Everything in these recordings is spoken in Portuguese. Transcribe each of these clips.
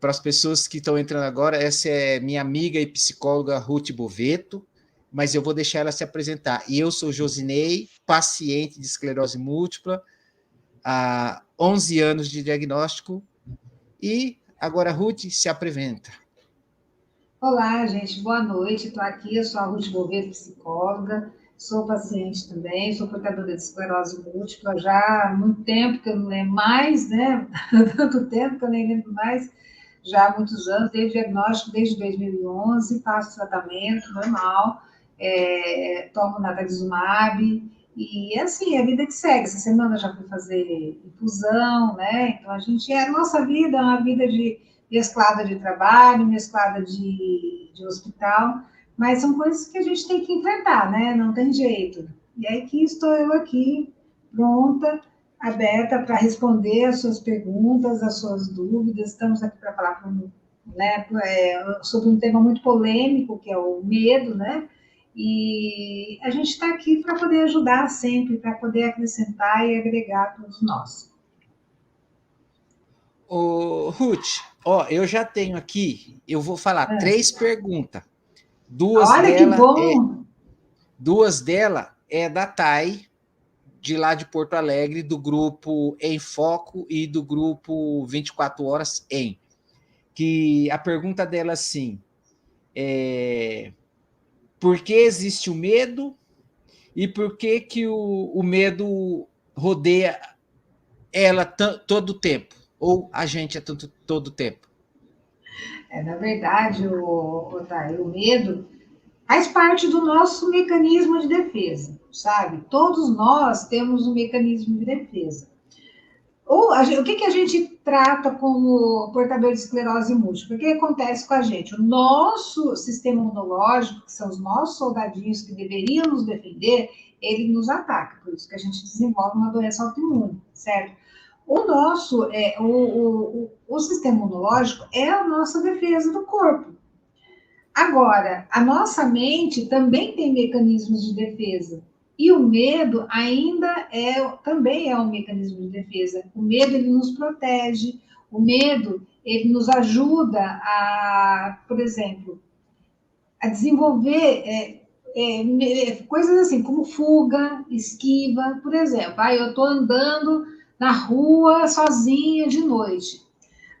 para as pessoas que estão entrando agora, essa é minha amiga e psicóloga Ruth Boveto, mas eu vou deixar ela se apresentar. E eu sou Josinei, paciente de esclerose múltipla, há 11 anos de diagnóstico, e agora Ruth se apresenta. Olá, gente, boa noite. Estou aqui, eu sou a Ruth Boveto, psicóloga, sou paciente também, sou portadora de esclerose múltipla já há muito tempo que eu não lembro mais, né? Tanto tempo que eu nem lembro mais, já há muitos anos, desde o diagnóstico desde 2011, faço tratamento normal, tomo natalizumab, e assim, a vida que segue. Essa semana eu já fui fazer infusão, né? Então a nossa vida é uma vida de mesclada de trabalho, mesclada de hospital, mas são coisas que a gente tem que enfrentar, né? Não tem jeito. E aí que estou eu aqui, pronta, aberta para responder as suas perguntas, as suas dúvidas. Estamos aqui para falar sobre um tema muito polêmico, que é o medo, né? E a gente está aqui para poder ajudar sempre, para poder acrescentar e agregar a todos nós. Ruth, eu já tenho aqui, eu vou falar 3 perguntas. Olha que bom! Duas delas é da Thay, de lá de Porto Alegre, do grupo Em Foco e do grupo 24 Horas Em. Que a pergunta dela assim, por que existe o medo e por que o medo rodeia ela todo o tempo? Ou a gente é todo o tempo? Na verdade, o medo faz parte do nosso mecanismo de defesa, sabe? Todos nós temos um mecanismo de defesa. O que a gente trata como portador de esclerose múltipla? O que acontece com a gente? O nosso sistema imunológico, que são os nossos soldadinhos que deveriam nos defender, ele nos ataca. Por isso que a gente desenvolve uma doença autoimune, certo? O sistema imunológico é a nossa defesa do corpo. Agora, a nossa mente também tem mecanismos de defesa. E o medo também é um mecanismo de defesa. O medo, ele nos protege. O medo, ele nos ajuda por exemplo, a desenvolver coisas assim, como fuga, esquiva. Por exemplo, eu estou andando na rua sozinha de noite.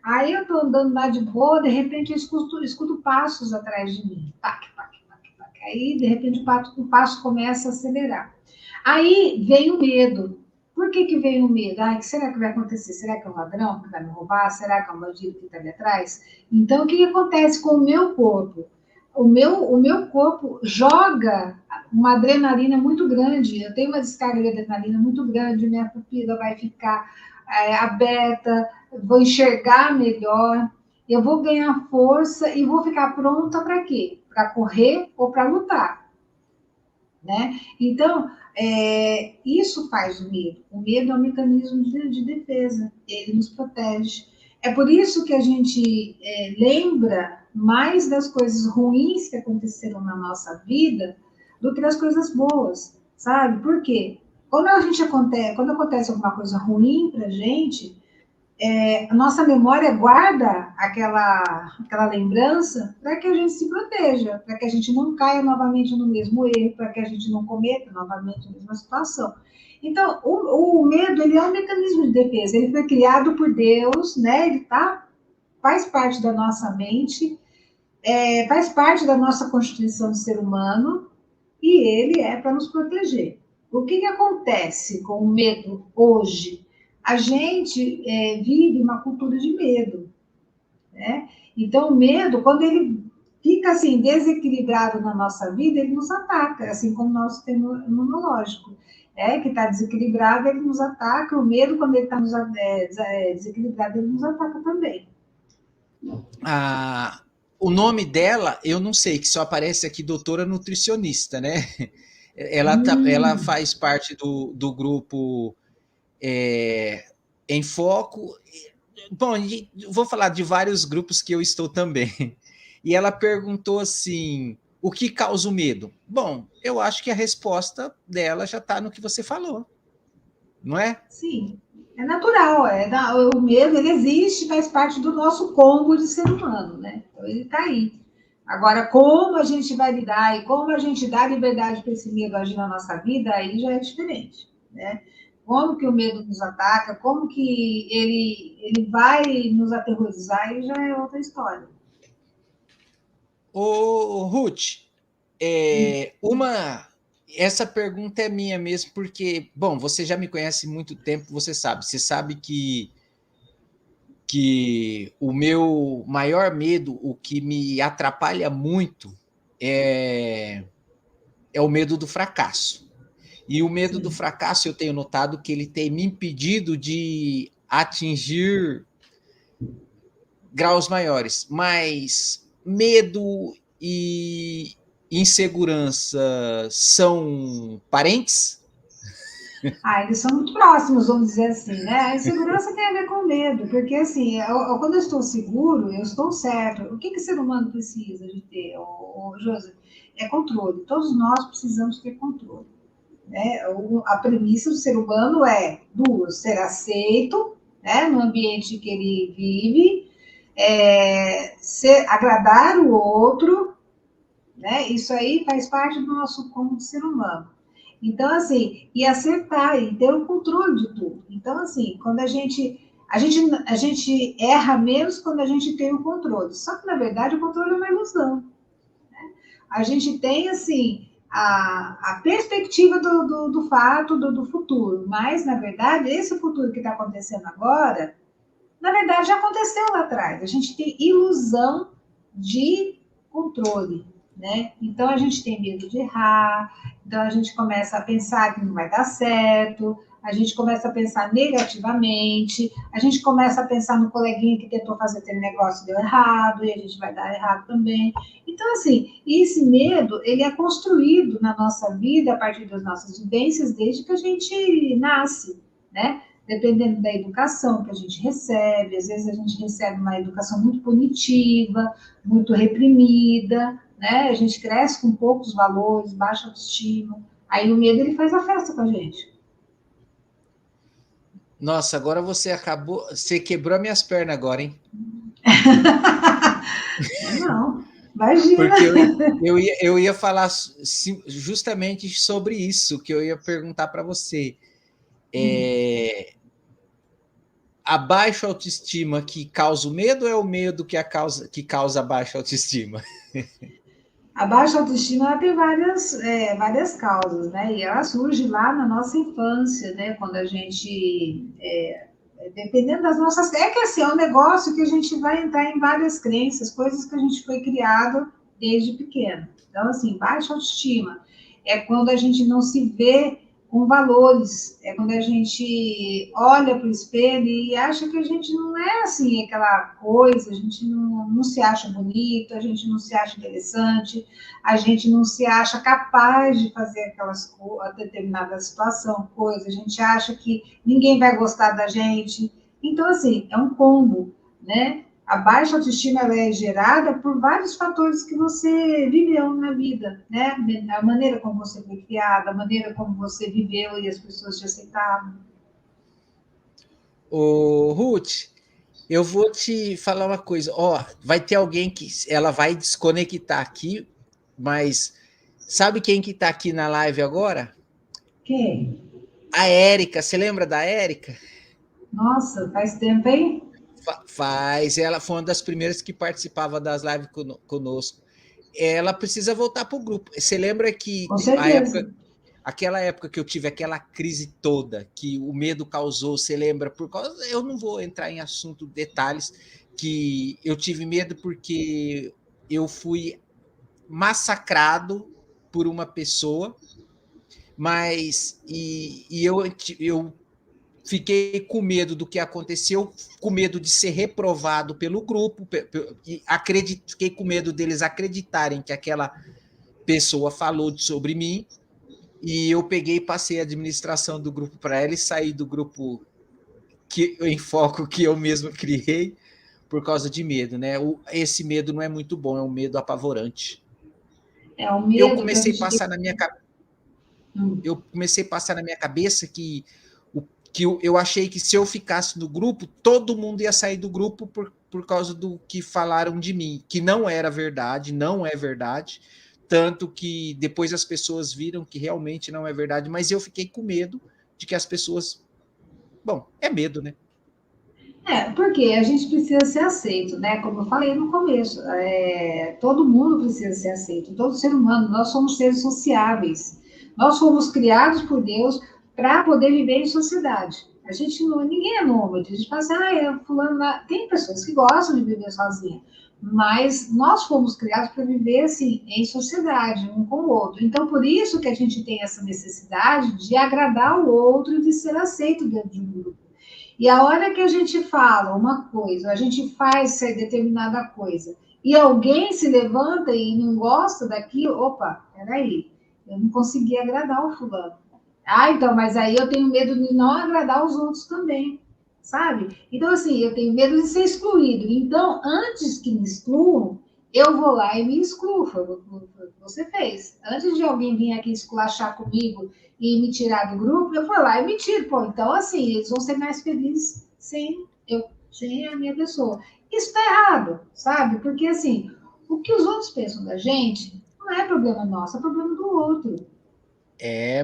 Aí eu tô andando lá de boa, de repente eu escuto passos atrás de mim. Tac, tac, tac, tac. Aí, de repente, o passo começa a acelerar. Aí vem o medo. Por que vem o medo? O que será que vai acontecer? Será que é um ladrão que vai me roubar? Será que é um bandido que está ali atrás? Então, o que acontece com o meu corpo? O meu corpo joga uma adrenalina muito grande. Eu tenho uma descarga de adrenalina muito grande, minha pupila vai ficar aberta, vou enxergar melhor, eu vou ganhar força e vou ficar pronta para quê? Para correr ou para lutar, né? Então, isso faz o medo. O medo é um mecanismo de defesa, ele nos protege. É por isso que a gente lembra mais das coisas ruins que aconteceram na nossa vida do que das coisas boas, sabe? Por quê? Quando acontece alguma coisa ruim para a gente, a nossa memória guarda aquela lembrança para que a gente se proteja, para que a gente não caia novamente no mesmo erro, para que a gente não cometa novamente a mesma situação. Então, o medo, ele é um mecanismo de defesa, ele foi criado por Deus, né? Ele faz parte da nossa mente, faz parte da nossa constituição de ser humano, e ele é para nos proteger. O que acontece com o medo hoje? A gente vive uma cultura de medo, né? Então, o medo, quando ele fica assim desequilibrado na nossa vida, ele nos ataca, assim como o nosso sistema imunológico, que está desequilibrado, ele nos ataca. O medo, quando ele está desequilibrado, ele nos ataca também. O nome dela, eu não sei, que só aparece aqui doutora nutricionista, né? Ela faz parte do grupo Em Foco. Bom, vou falar de vários grupos que eu estou também. E ela perguntou assim, o que causa o medo? Bom, eu acho que a resposta dela já está no que você falou, não é? Sim. É natural, o medo ele existe, faz parte do nosso combo de ser humano, né? Então ele está aí. Agora, como a gente vai lidar e como a gente dá liberdade para esse medo agir na nossa vida, aí já é diferente, né? Como que o medo nos ataca, como que ele vai nos aterrorizar, aí já é outra história. Ô, Ruth, essa pergunta é minha mesmo, porque, bom, você já me conhece há muito tempo, você sabe que o meu maior medo, o que me atrapalha muito, é, é o medo do fracasso. E o medo do Sim. fracasso, eu tenho notado que ele tem me impedido de atingir graus maiores, mas medo e insegurança são parentes? Ah, eles são muito próximos, vamos dizer assim, né? A insegurança tem a ver com medo, porque assim, quando eu estou seguro, eu estou certo. O que o ser humano precisa de ter, José? É controle. Todos nós precisamos ter controle. Né? A premissa do ser humano é duas: ser aceito, né, no ambiente que ele vive, agradar o outro, né? Isso aí faz parte do nosso como ser humano. Então, assim, e acertar, e ter o controle de tudo. Então, assim, quando a gente erra menos quando a gente tem o controle. Só que, na verdade, o controle é uma ilusão. A gente tem, assim, a perspectiva do fato, do futuro. Mas, na verdade, esse futuro que está acontecendo agora, na verdade, já aconteceu lá atrás. A gente tem ilusão de controle, né? Então a gente tem medo de errar, então a gente começa a pensar que não vai dar certo, a gente começa a pensar negativamente, a gente começa a pensar no coleguinha que tentou fazer aquele negócio e deu errado, e a gente vai dar errado também. Então, assim, esse medo, ele é construído na nossa vida a partir das nossas vivências desde que a gente nasce, né? Dependendo da educação que a gente recebe, às vezes a gente recebe uma educação muito punitiva, muito reprimida, né? A gente cresce com poucos valores, baixa autoestima, aí o medo ele faz a festa com a gente. Nossa, agora você quebrou minhas pernas agora, hein? Não, imagina. Porque eu ia falar justamente sobre isso, que eu ia perguntar para você. A baixa autoestima que causa o medo ou é o medo que causa a baixa autoestima? A baixa autoestima ela tem várias causas, né? E ela surge lá na nossa infância, né? Quando a gente, dependendo das nossas. É que assim, é um negócio que a gente vai entrar em várias crenças, coisas que a gente foi criado desde pequeno. Então, assim, baixa autoestima é quando a gente não se vê com valores, é quando a gente olha para o espelho e acha que a gente não é assim aquela coisa, a gente não se acha bonito, a gente não se acha interessante, a gente não se acha capaz de fazer determinada situação, coisa, a gente acha que ninguém vai gostar da gente. Então, assim, é um combo, né? A baixa autoestima ela é gerada por vários fatores que você viveu na vida, né? A maneira como você foi criada, a maneira como você viveu e as pessoas te aceitavam. Ô, Ruth, eu vou te falar uma coisa. Ó, vai ter alguém que ela vai desconectar aqui, mas sabe quem que está aqui na live agora? Quem? A Érica. Você lembra da Érica? Nossa, faz tempo, hein? Faz. Ela foi uma das primeiras que participava das lives conosco. Ela precisa voltar para o grupo. Você lembra que Com certeza. aquela época que eu tive aquela crise toda, que o medo causou, você lembra? Eu não vou entrar em assunto, detalhes, que eu tive medo porque eu fui massacrado por uma pessoa, mas eu fiquei com medo do que aconteceu, com medo de ser reprovado pelo grupo, e fiquei com medo deles acreditarem que aquela pessoa falou sobre mim, e eu peguei e passei a administração do grupo para ela e saí do grupo em foco que eu mesmo criei por causa de medo, né? Esse medo não é muito bom, é um medo apavorante. É o Eu medo que a comecei a gente tem. passar na minha eu comecei a passar na minha cabeça que que eu achei que se eu ficasse no grupo, todo mundo ia sair do grupo por causa do que falaram de mim, que não era verdade, não é verdade, tanto que depois as pessoas viram que realmente não é verdade, mas eu fiquei com medo de que as pessoas... Bom, é medo, né? Porque a gente precisa ser aceito, né? Como eu falei no começo, todo mundo precisa ser aceito, todo ser humano, nós somos seres sociáveis. Nós fomos criados por Deus para poder viver em sociedade. A gente não, ninguém é nômade. A gente fala assim, fulano lá. Tem pessoas que gostam de viver sozinha, mas nós fomos criados para viver assim em sociedade, um com o outro. Então, por isso que a gente tem essa necessidade de agradar o outro e de ser aceito dentro de um grupo. E a hora que a gente fala uma coisa, a gente faz determinada coisa, e alguém se levanta e não gosta daquilo, opa, peraí, eu não consegui agradar o fulano. Ah, então, mas aí eu tenho medo de não agradar os outros também, sabe? Então, assim, eu tenho medo de ser excluído. Então, antes que me excluam, eu vou lá e me excluo. Foi o que você fez. Antes de alguém vir aqui esculachar comigo e me tirar do grupo, eu fui lá e me tiro. Pô, então, assim, eles vão ser mais felizes sem a minha pessoa. Isso tá errado, sabe? Porque, assim, o que os outros pensam da gente não é problema nosso, é problema do outro.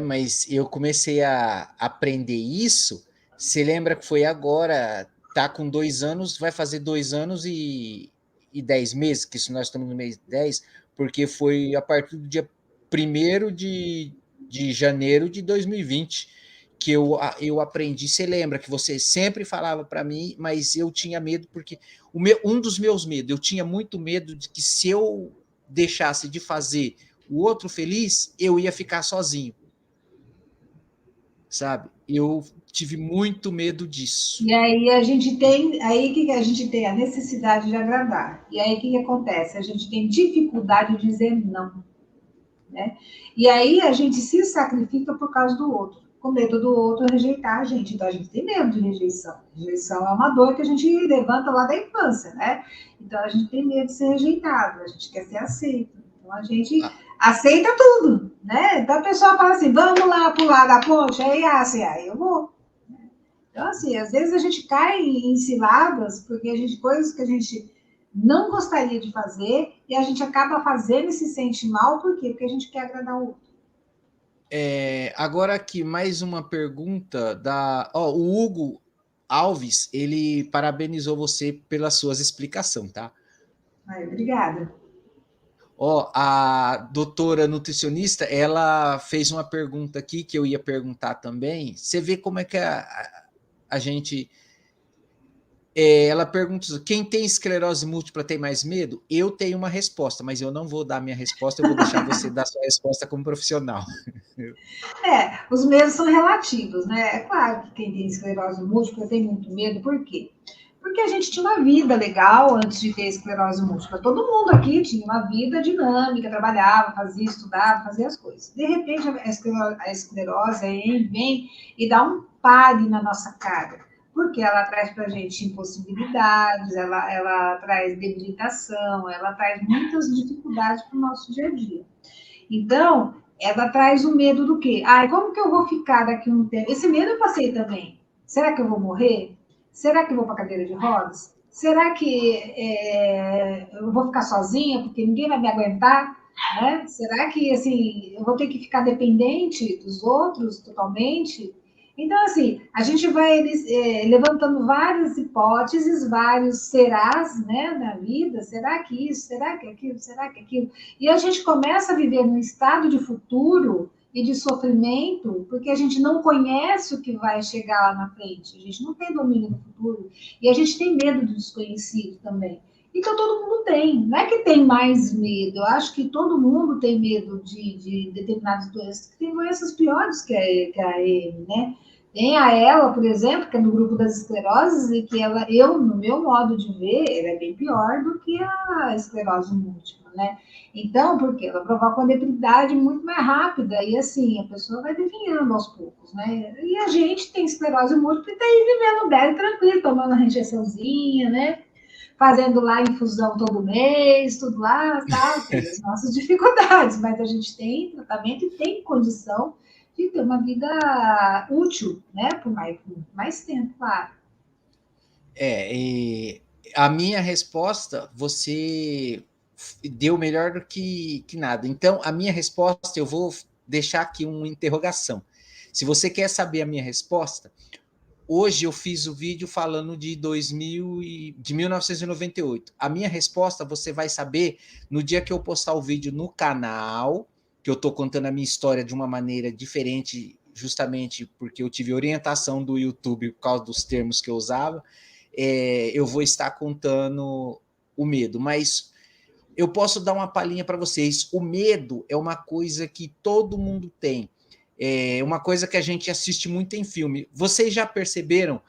Mas eu comecei a aprender isso. Você lembra que foi agora, tá com 2 anos, vai fazer 2 anos e 10 meses, que isso nós estamos no mês 10, porque foi a partir do dia 1º de janeiro de 2020 que eu aprendi. Você lembra que você sempre falava para mim, mas eu tinha medo, porque um dos meus medos, eu tinha muito medo de que se eu deixasse de fazer o outro feliz, eu ia ficar sozinho, sabe? Eu tive muito medo disso. E aí a gente tem, aí que a gente tem a necessidade de agradar. E aí o que acontece? A gente tem dificuldade de dizer não, né? E aí a gente se sacrifica por causa do outro, com medo do outro rejeitar a gente. Então a gente tem medo de rejeição. Rejeição é uma dor que a gente levanta lá da infância, né? Então a gente tem medo de ser rejeitado, a gente quer ser aceito. Então a gente Ah, aceita tudo, né? Então a pessoa fala assim, vamos lá pular da ponte, aí eu vou. Então, assim, às vezes a gente cai em ciladas, porque a gente, coisas que a gente não gostaria de fazer, e a gente acaba fazendo e se sente mal, por quê? Porque a gente quer agradar o outro. agora aqui, mais uma pergunta o Hugo Alves, ele parabenizou você pelas suas explicações, tá? Aí, obrigada. A doutora nutricionista, ela fez uma pergunta aqui que eu ia perguntar também. Você vê como é que a gente... ela pergunta, quem tem esclerose múltipla tem mais medo? Eu tenho uma resposta, mas eu não vou dar minha resposta, eu vou deixar você dar sua resposta como profissional. Os medos são relativos, né? É claro que quem tem esclerose múltipla tem muito medo, por quê? Porque a gente tinha uma vida legal antes de ter esclerose múltipla. Todo mundo aqui tinha uma vida dinâmica, trabalhava, fazia, estudava, fazia as coisas. De repente, a esclerose vem e dá um pare na nossa cara. Porque ela traz para a gente impossibilidades, ela traz debilitação, ela traz muitas dificuldades para o nosso dia a dia. Então, ela traz o medo do quê? Como que eu vou ficar daqui a um tempo? Esse medo eu passei também. Será que eu vou morrer? Será que eu vou para cadeira de rodas? Será que eu vou ficar sozinha porque ninguém vai me aguentar? Né? Será que assim eu vou ter que ficar dependente dos outros totalmente? Então, assim, a gente vai levantando várias hipóteses, vários serás, né, na vida. Será que isso? Será que aquilo? Será que aquilo? E a gente começa a viver num estado de futuro e de sofrimento, porque a gente não conhece o que vai chegar lá na frente. A gente não tem domínio do futuro. E a gente tem medo do desconhecido também. Então, todo mundo tem. Não é que tem mais medo. Eu acho que todo mundo tem medo de determinadas doenças. Tem doenças piores que a EM, né? Tem a ela, por exemplo, que é no grupo das escleroses, e que no meu modo de ver, ela é bem pior do que a esclerose múltipla, né? Então, porque ela provoca uma debilidade muito mais rápida, e assim, a pessoa vai definhando aos poucos, né? E a gente tem esclerose múltipla e tá aí vivendo bem, tranquilo, tomando uma injeçãozinha, né? Fazendo lá infusão todo mês, tudo lá, tal, tem as nossas dificuldades, mas a gente tem tratamento e tem condição de ter uma vida útil, né? Por mais tempo, claro. E a minha resposta, você deu melhor do que nada. Então, a minha resposta, eu vou deixar aqui uma interrogação. Se você quer saber a minha resposta, hoje eu fiz o vídeo falando de 1998. A minha resposta você vai saber no dia que eu postar o vídeo no canal, que eu estou contando a minha história de uma maneira diferente, justamente porque eu tive orientação do YouTube por causa dos termos que eu usava. Eu vou estar contando o medo, mas eu posso dar uma palhinha para vocês. O medo é uma coisa que todo mundo tem. É uma coisa que a gente assiste muito em filme. Vocês já perceberam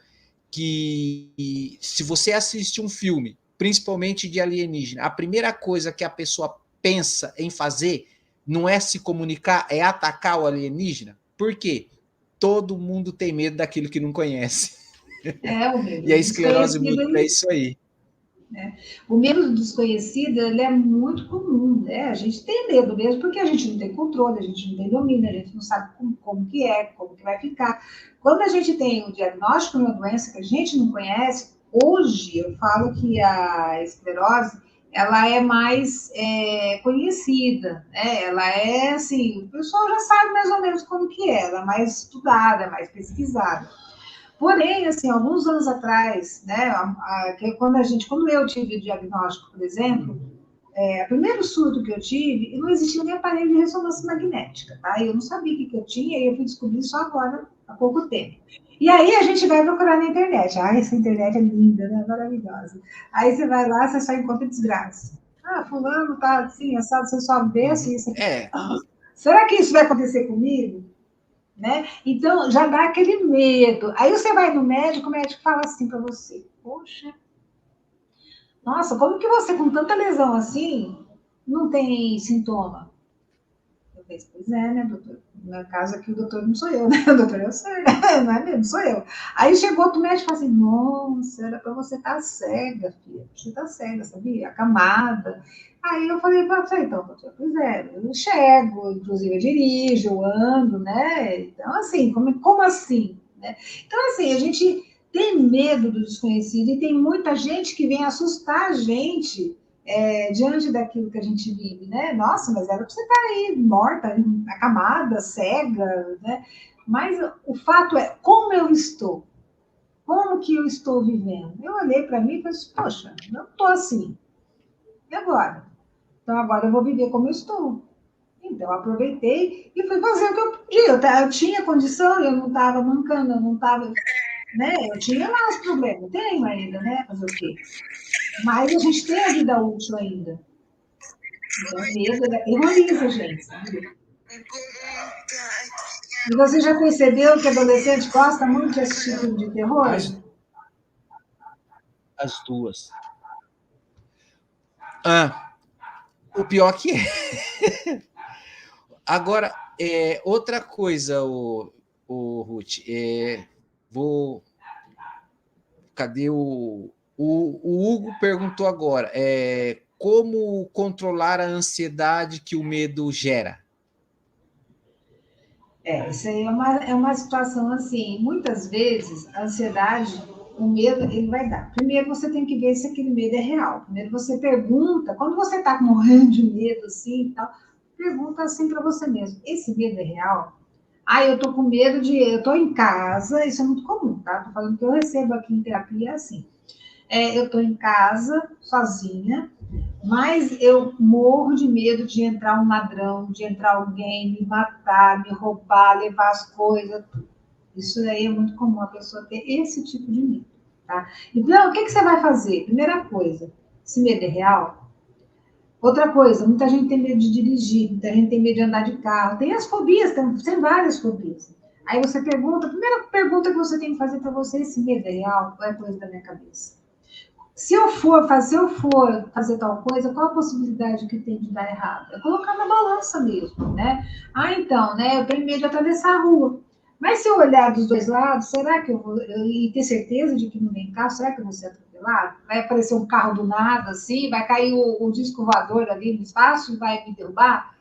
que se você assiste um filme, principalmente de alienígena, a primeira coisa que a pessoa pensa em fazer não é se comunicar, é atacar o alienígena? Por quê? Todo mundo tem medo daquilo que não conhece. O medo E a esclerose desconhecido, múltipla é isso aí. O medo do desconhecido, ele é muito comum, né? A gente tem medo mesmo, porque a gente não tem controle, a gente não tem domínio, a gente não sabe como que é, como que vai ficar. Quando a gente tem o diagnóstico de uma doença que a gente não conhece, hoje eu falo que a esclerose, ela é mais conhecida, né? Ela é, assim, o pessoal já sabe mais ou menos como que é, ela é mais estudada, mais pesquisada. Porém, assim, alguns anos atrás, né, quando eu tive o diagnóstico, por exemplo, o primeiro surto que eu tive, não existia nem aparelho de ressonância magnética, tá? Eu não sabia o que eu tinha e eu fui descobrir só agora, há pouco tempo. E aí a gente vai procurar na internet. Essa internet é linda, né? Maravilhosa. Aí você vai lá, você só encontra desgraça. Fulano tá assim, assado, você só vê assim, isso aqui. Será que isso vai acontecer comigo? Né? Então, já dá aquele medo. Aí você vai no médico, o médico fala assim para você: poxa, nossa, como que você, com tanta lesão assim, não tem sintoma? Eu falei, pois é, né, doutor? No meu caso aqui, o doutor não sou eu, né? O doutor eu sou, não é mesmo? Sou eu. Aí chegou outro médico e falou assim: nossa, era para você estar cega, filha. Você está cega, sabia? Acamada. Aí eu falei, então, doutor, pois é, eu enxergo, inclusive eu dirijo, eu ando, né? Então, assim, como assim? Né? Então, assim, a gente tem medo do desconhecido e tem muita gente que vem assustar a gente diante daquilo que a gente vive, né? Nossa, mas era para você estar aí morta, acamada, cega, né? Mas o fato é, como eu estou? Como que eu estou vivendo? Eu olhei para mim e falei, poxa, eu estou assim. E agora? Então, agora eu vou viver como eu estou. Então, eu aproveitei e fui fazer o que eu podia. Eu tinha condição, eu não estava mancando, eu não estava... Né? Eu tinha lá os problemas, tenho ainda, né? Fazer o quê? Mas a gente tem a vida útil ainda. Então, o medo, ele aterroriza a gente, sabe? E você já percebeu que adolescente gosta muito de assistir filme de terror? As duas. O pior que é. Agora, outra coisa, o Ruth, vou... Cadê o Hugo perguntou agora, como controlar a ansiedade que o medo gera? Isso aí é uma situação assim, muitas vezes a ansiedade, o medo, ele vai dar. Primeiro você tem que ver se aquele medo é real. Primeiro você pergunta, quando você está morrendo de medo assim e tal, pergunta assim para você mesmo, esse medo é real? Eu tô com medo eu tô em casa, isso é muito comum, tá? Tô falando que eu recebo aqui em terapia assim. Eu tô em casa, sozinha, mas eu morro de medo de entrar um ladrão, de entrar alguém, me matar, me roubar, levar as coisas. Isso aí é muito comum a pessoa ter esse tipo de medo, tá? Então, o que você vai fazer? Primeira coisa, esse medo é real? Outra coisa, muita gente tem medo de dirigir, muita gente tem medo de andar de carro. Tem as fobias, tem várias fobias. Aí você pergunta, a primeira pergunta que você tem que fazer para você, esse medo é real ou é coisa da minha cabeça? Se eu for fazer tal coisa, qual a possibilidade que tem de dar errado? É colocar na balança mesmo, né? Então, né? Eu tenho medo de atravessar a rua. Mas se eu olhar dos dois lados, será que eu vou. E ter certeza de que não vem carro, será que eu vou ser atropelado? Vai aparecer um carro do nada, assim, vai cair o disco voador ali no espaço e vai me derrubar?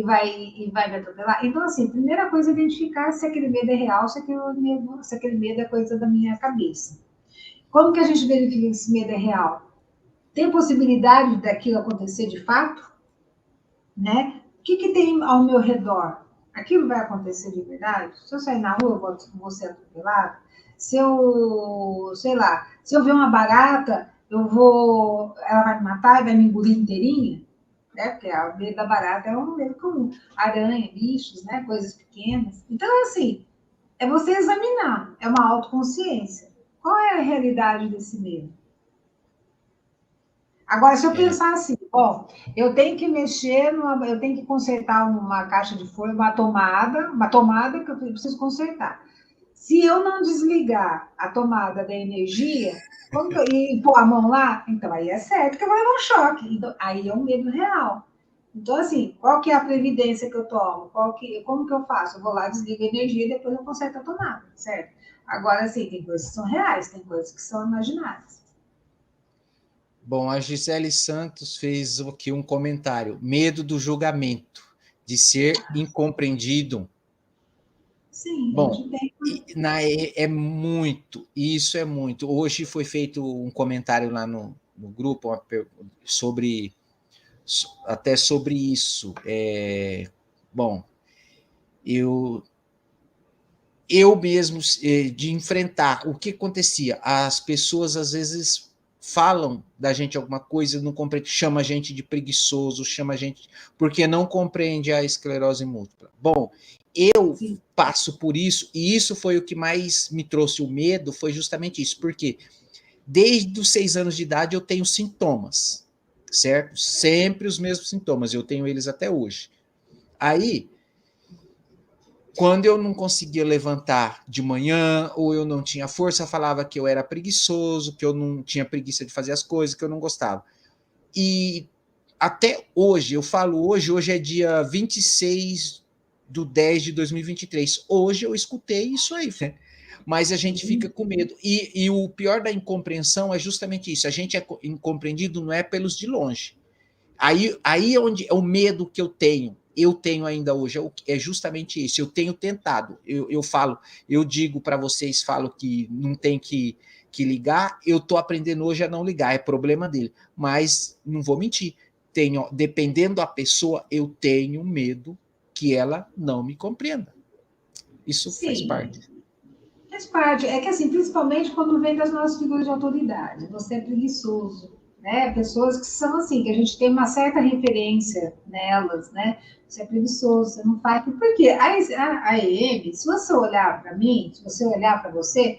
vai me atropelar. Então, assim, primeira coisa é identificar se aquele medo é real, se aquele medo é coisa da minha cabeça. Como que a gente verifica se esse medo é real? Tem possibilidade daquilo acontecer de fato? Né? O que tem ao meu redor? Aquilo vai acontecer de verdade? Se eu sair na rua, eu vou ser atropelado? Se eu, sei lá, se eu ver uma barata, ela vai me matar e vai me engolir inteirinha? Né? Porque o medo da barata é um medo comum. Aranha, bichos, né? Coisas pequenas. Então, assim, é você examinar, é uma autoconsciência. Qual é a realidade desse medo? Agora, se eu pensar assim, bom, eu tenho que eu tenho que consertar uma caixa de folha, uma tomada que eu preciso consertar. Se eu não desligar a tomada da energia, e pôr a mão lá, então aí é certo que eu vou levar um choque. Então, aí é um medo real. Então, assim, qual que é a previdência que eu tomo? Como que eu faço? Eu vou lá, desligo a energia e depois eu conserto a tomada, certo? Agora, assim, tem coisas que são reais, tem coisas que são imaginárias. Bom, a Gisele Santos fez aqui um comentário. Medo do julgamento, de ser incompreendido. Sim, a Bom, gente tem. é muito, isso é muito. Hoje foi feito um comentário lá no grupo até sobre isso. Bom, eu mesmo, de enfrentar o que acontecia. As pessoas, às vezes, falam da gente alguma coisa, não compreende, chama a gente de preguiçoso, chama a gente porque não compreende a esclerose múltipla. Bom, eu Sim. passo por isso, e isso foi o que mais me trouxe o medo, foi justamente isso, porque desde os 6 anos de idade eu tenho sintomas, certo? Sempre os mesmos sintomas, eu tenho eles até hoje. Aí, quando eu não conseguia levantar de manhã, ou eu não tinha força, falava que eu era preguiçoso, que eu não tinha preguiça de fazer as coisas, que eu não gostava. E até hoje, eu falo hoje é dia 26/10/2023. Hoje eu escutei isso aí, né? Mas a gente fica com medo. E o pior da incompreensão é justamente isso. A gente é incompreendido não é pelos de longe. Aí é onde é o medo que eu tenho ainda hoje, é justamente isso. Eu tenho tentado. Eu digo para vocês, falo que não tem que ligar, eu estou aprendendo hoje a não ligar, é problema dele. Mas não vou mentir. Dependendo da pessoa, eu tenho medo que ela não me compreenda. Isso faz Sim, parte. faz parte. É que, assim, principalmente quando vem das nossas figuras de autoridade, você é preguiçoso, né? Pessoas que são assim, que a gente tem uma certa referência nelas, né? Você é preguiçoso, você não faz. Por quê? A EM, se você olhar para mim, se você olhar para você,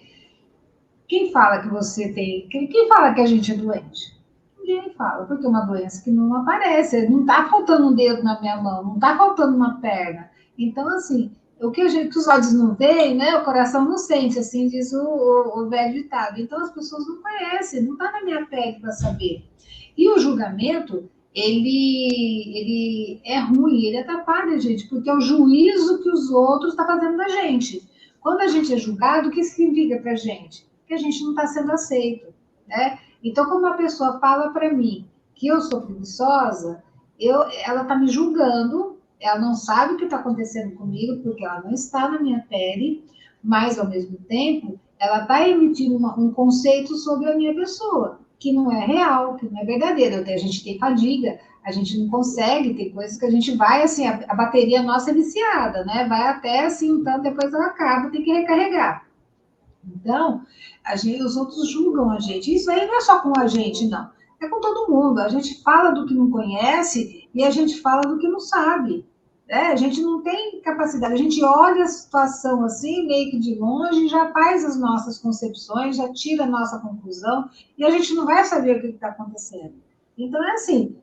quem fala que você tem. Quem fala que a gente é doente? Ninguém fala, porque é uma doença que não aparece. Não está faltando um dedo na minha mão, não está faltando uma perna. Então, assim, que os olhos não veem, né? O coração não sente, assim diz o velho ditado. Então, as pessoas não conhecem, não está na minha pele para saber. E o julgamento, ele é ruim, ele atrapalha a gente, porque é o juízo que os outros estão fazendo da gente. Quando a gente é julgado, o que significa para a gente? Que a gente não está sendo aceito, né? Então, quando uma pessoa fala para mim que eu sou preguiçosa, ela está me julgando, ela não sabe o que está acontecendo comigo, porque ela não está na minha pele, mas, ao mesmo tempo, ela está emitindo um conceito sobre a minha pessoa, que não é real, que não é verdadeiro. A gente tem fadiga, a gente não consegue, tem coisas que a gente vai, assim, a bateria nossa é viciada, né? Vai até, assim, então, depois ela acaba, tem que recarregar. Então, os outros julgam a gente. Isso aí não é só com a gente, não. É com todo mundo. A gente fala do que não conhece e a gente fala do que não sabe. Né? A gente não tem capacidade. A gente olha a situação assim, meio que de longe, já faz as nossas concepções, já tira a nossa conclusão e a gente não vai saber o que está acontecendo. Então, é assim,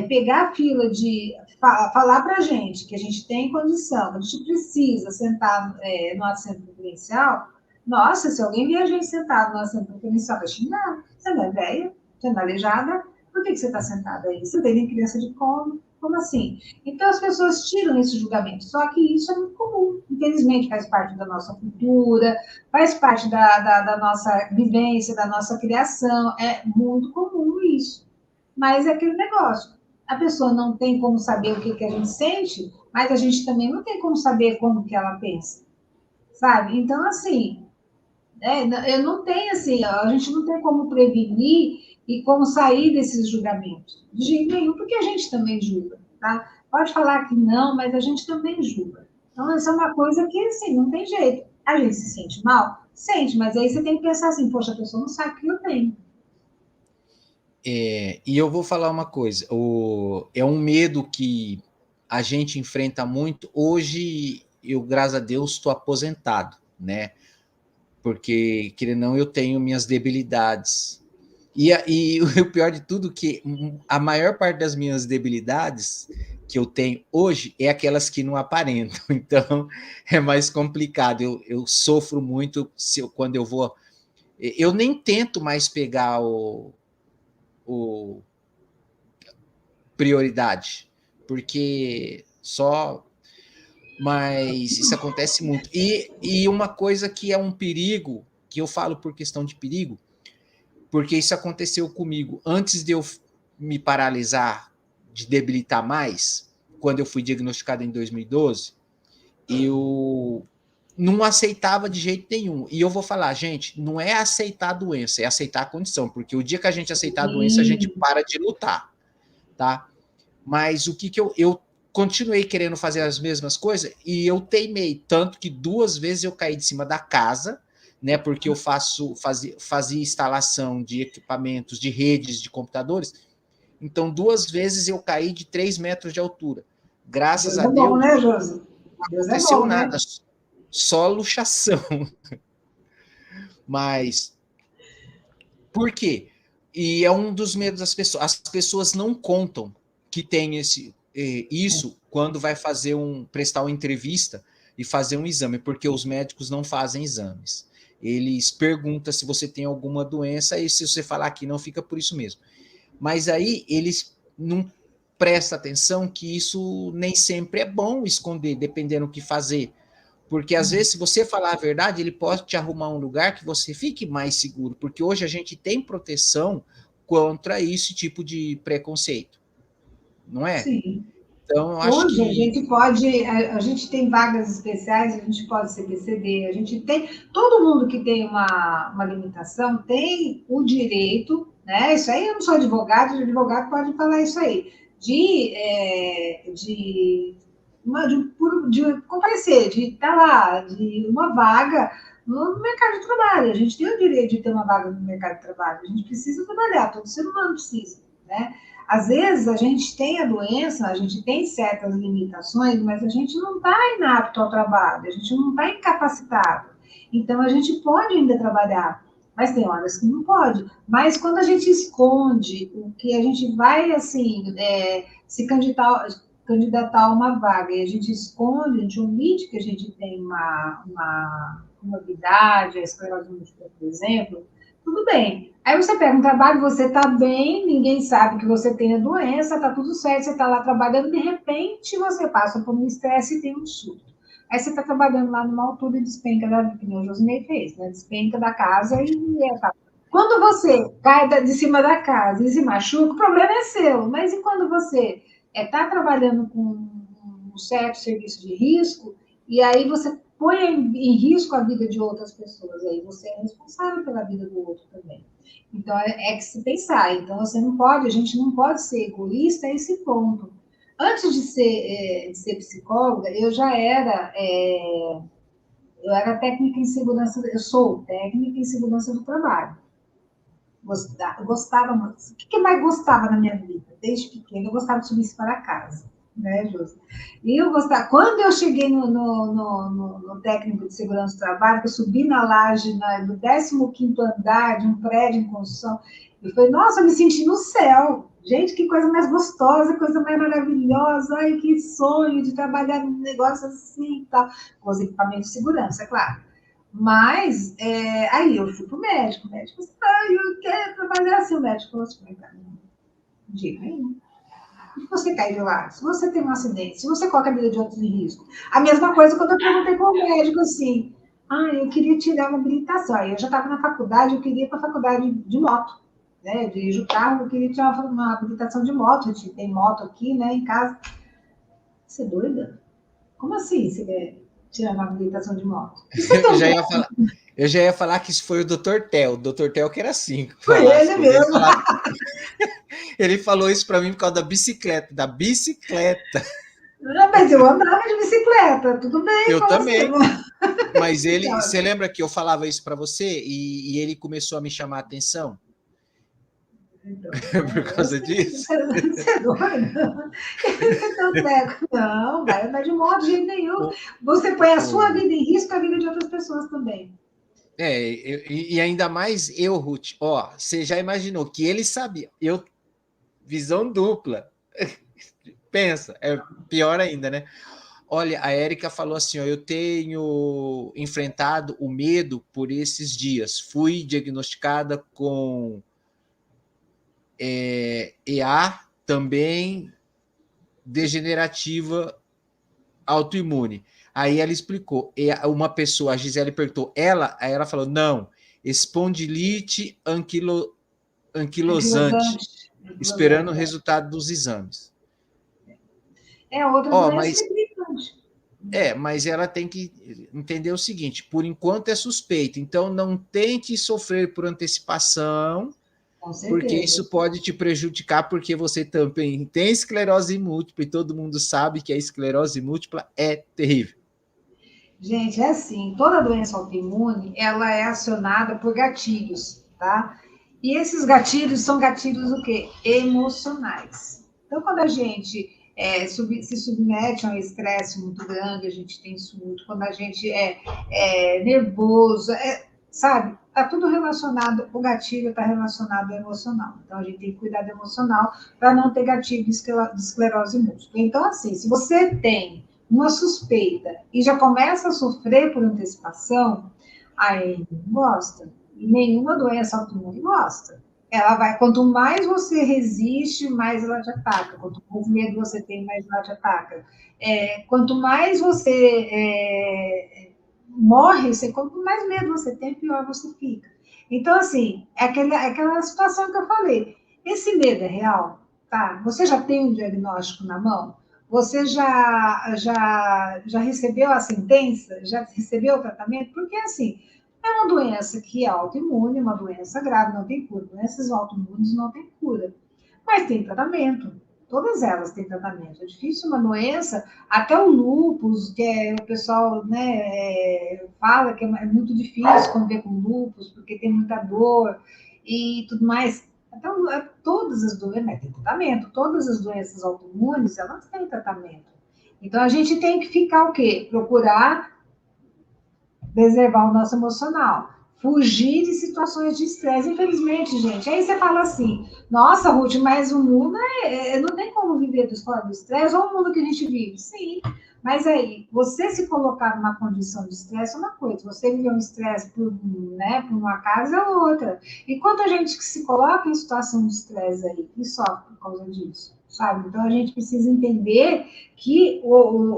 pegar a fila de falar para a gente que a gente tem condição, que a gente precisa sentar no assento preferencial. Nossa, se alguém vê a gente sentado no assento preferencial, vai xingar. Você não é velha, você não é aleijada, por que você está sentada aí? Você tem nem criança de como? Como assim? Então as pessoas tiram esse julgamento, só que isso é muito comum. Infelizmente faz parte da nossa cultura, faz parte da nossa vivência, da nossa criação, é muito comum isso. Mas é aquele negócio. a pessoa não tem como saber o que a gente sente, mas a gente também não tem como saber como que ela pensa, sabe? Então, assim, eu não tenho, assim, a gente não tem como prevenir e como sair desses julgamentos, de jeito nenhum, porque a gente também julga, tá? Pode falar que não, mas a gente também julga. Então, essa é uma coisa que, assim, não tem jeito. A gente se sente mal? Sente, mas aí você tem que pensar assim, poxa, a pessoa não sabe o que eu tenho. E eu vou falar uma coisa, é um medo que a gente enfrenta muito. Hoje, eu, graças a Deus, estou aposentado, né? Porque, querendo ou não, eu tenho minhas debilidades. E o pior de tudo que a maior parte das minhas debilidades que eu tenho hoje é aquelas que não aparentam. Então, é mais complicado. Eu sofro muito quando eu vou... Eu nem tento mais pegar o prioridade, porque só... Mas isso acontece muito. E uma coisa que é um perigo, que eu falo por questão de perigo, porque isso aconteceu comigo antes de eu me paralisar, de debilitar mais, quando eu fui diagnosticado em 2012, eu não aceitava de jeito nenhum. E eu vou falar, gente, não é aceitar a doença, é aceitar a condição, porque o dia que a gente aceitar a doença, a gente para de lutar, tá? Mas o que eu continuei querendo fazer as mesmas coisas e eu teimei, tanto que 2 vezes eu caí de cima da casa, né? Porque eu fazia instalação de equipamentos, de redes de computadores. Então, 2 vezes eu caí de 3 metros de altura. Graças Deus a é bom, né, Deus, Josi? não Deus é aconteceu bom, nada, né? só luxação. Mas por quê? E é um dos medos das pessoas. As pessoas não contam que tem isso quando vai prestar uma entrevista e fazer um exame, porque os médicos não fazem exames. Eles perguntam se você tem alguma doença e se você falar que não, fica por isso mesmo. Mas aí eles não prestam atenção que isso nem sempre é bom esconder, dependendo do que fazer. Porque às vezes, se você falar a verdade, ele pode te arrumar um lugar que você fique mais seguro. Porque hoje a gente tem proteção contra esse tipo de preconceito, não é? Sim. Então, eu acho Hoje que a gente tem vagas especiais, a gente pode ser PCD, a gente tem, todo mundo que tem uma limitação tem o direito, né? Isso aí eu não sou advogado, o advogado pode falar isso aí, de comparecer, de estar lá, de uma vaga no mercado de trabalho. A gente tem o direito de ter uma vaga no mercado de trabalho, a gente precisa trabalhar, todo ser humano precisa, né? Às vezes a gente tem a doença, a gente tem certas limitações, mas a gente não está inapto ao trabalho, a gente não está incapacitado. Então a gente pode ainda trabalhar, mas tem horas que não pode. Mas quando a gente esconde o que a gente vai, assim, se candidatar a uma vaga e a gente esconde, a gente omite que a gente tem uma comorbidade, a esclerose múltipla, por exemplo, tudo bem. Aí você pega um trabalho, você está bem, ninguém sabe que você tem a doença, está tudo certo, você está lá trabalhando, de repente você passa por um estresse e tem um surto. Aí você está trabalhando lá numa altura e despenca, que nem o Josinei fez, né? Despenca da casa e. Quando você cai de cima da casa e se machuca, o problema é seu. Mas e quando você está trabalhando com um certo serviço de risco, e aí você põe em risco a vida de outras pessoas, aí você é responsável pela vida do outro também. Então, que se pensar. Então, você não pode, a gente não pode ser egoísta a esse ponto. Antes de ser psicóloga, eu era técnica em segurança, eu sou técnica em segurança do trabalho. Gostava muito. O que mais gostava na minha vida? Desde pequena, eu gostava de subir para casa, né, Júlia? E eu gostava. Quando eu cheguei no técnico de segurança do trabalho, que eu subi na laje do 15º andar de um prédio em construção, eu falei, nossa, eu me senti no céu. Gente, que coisa mais gostosa, coisa mais maravilhosa. Ai, que sonho de trabalhar num negócio assim e tal. Com os equipamentos de segurança, é claro. Mas, aí eu fui pro médico, o médico disse, eu quero trabalhar assim. O médico falou assim, não, de jeito nenhum. Se você cair de lá, se você tem um acidente, se você coloca a vida de outros em risco. A mesma coisa quando eu perguntei para o médico assim, eu queria tirar uma habilitação. Aí eu já estava na faculdade, eu queria ir para a faculdade de moto. né? Eu dirijo o carro, eu queria tirar uma habilitação de moto, a gente tem moto aqui, né, em casa. Você é doida? Como assim você quer tirar uma habilitação de moto? Você tem Eu um já carro? ia falar, eu já ia falar que isso foi o Dr. Tel. O Dr. Tel que era assim, que Foi falasse, ele mas ele mesmo. falava, ele falou isso para mim por causa da bicicleta, da bicicleta. Não, mas eu andava de bicicleta, tudo bem Eu com você. também. Mas ele, Então, você lembra que eu falava isso para você e ele começou a me chamar a atenção por né, eu causa sei, disso? você é doido? Você tá cego. Não, vai andar de moto de jeito nenhum. O, Você põe a sua o, vida em risco e a vida de outras pessoas também. e ainda mais eu, Ruth. Ó, você já imaginou que ele sabia? Eu, visão dupla. Pensa, é pior ainda, né? Olha, a Érica falou assim: ó, eu tenho enfrentado o medo por esses dias. Fui diagnosticada com EA, também degenerativa autoimune. Aí ela explicou. Uma pessoa, a Gisele perguntou, aí ela falou: não, espondilite anquilosante, Anquilosante. esperando o Anquilosante, resultado dos exames. é outra Ó, doença mas debilitante. mas ela tem que entender o seguinte: por enquanto é suspeito, então não tente sofrer por antecipação, Com porque certeza. isso pode te prejudicar, porque você também tem esclerose múltipla e todo mundo sabe que a esclerose múltipla é terrível. Gente, é assim, toda doença autoimune, ela é acionada por gatilhos, tá? E esses gatilhos são gatilhos o quê? Emocionais. Então, quando a gente se submete a um estresse muito grande, a gente tem isso muito, quando a gente é nervoso, sabe? Tá tudo relacionado, o gatilho está relacionado ao emocional. Então, a gente tem que cuidar do emocional para não ter gatilho de esclerose múltipla. Então, assim, se você tem uma suspeita e já começa a sofrer por antecipação, aí não gosta. E nenhuma doença autoimune gosta. Ela vai, quanto mais você resiste, mais ela te ataca. Quanto mais medo você tem, mais ela te ataca. Quanto mais você morre, quanto mais medo você tem, pior você fica. Então, assim, aquela situação que eu falei. Esse medo é real? Tá? Você já tem um diagnóstico na mão? Você já recebeu a sentença? Já recebeu o tratamento? Porque, assim, é uma doença que é autoimune, uma doença grave, não tem cura. Doenças autoimunes não tem cura. Mas tem tratamento. Todas elas têm tratamento. É difícil uma doença, até o lúpus, que o pessoal fala que é muito difícil conviver com lúpus, porque tem muita dor e tudo mais. Então, todas as doenças, mas tem tratamento, todas as doenças autoimunes, elas têm tratamento. Então, a gente tem que ficar o quê? Procurar preservar o nosso emocional. Fugir de situações de estresse. Infelizmente, gente, aí você fala assim, nossa, Ruth, mas o mundo não tem como viver fora do estresse, ou o mundo que a gente vive. Sim, mas aí, você se colocar numa condição de estresse é uma coisa, você viver um estresse por uma casa é outra. E quanta gente que se coloca em situação de estresse aí, e sofre por causa disso, sabe? Então, a gente precisa entender que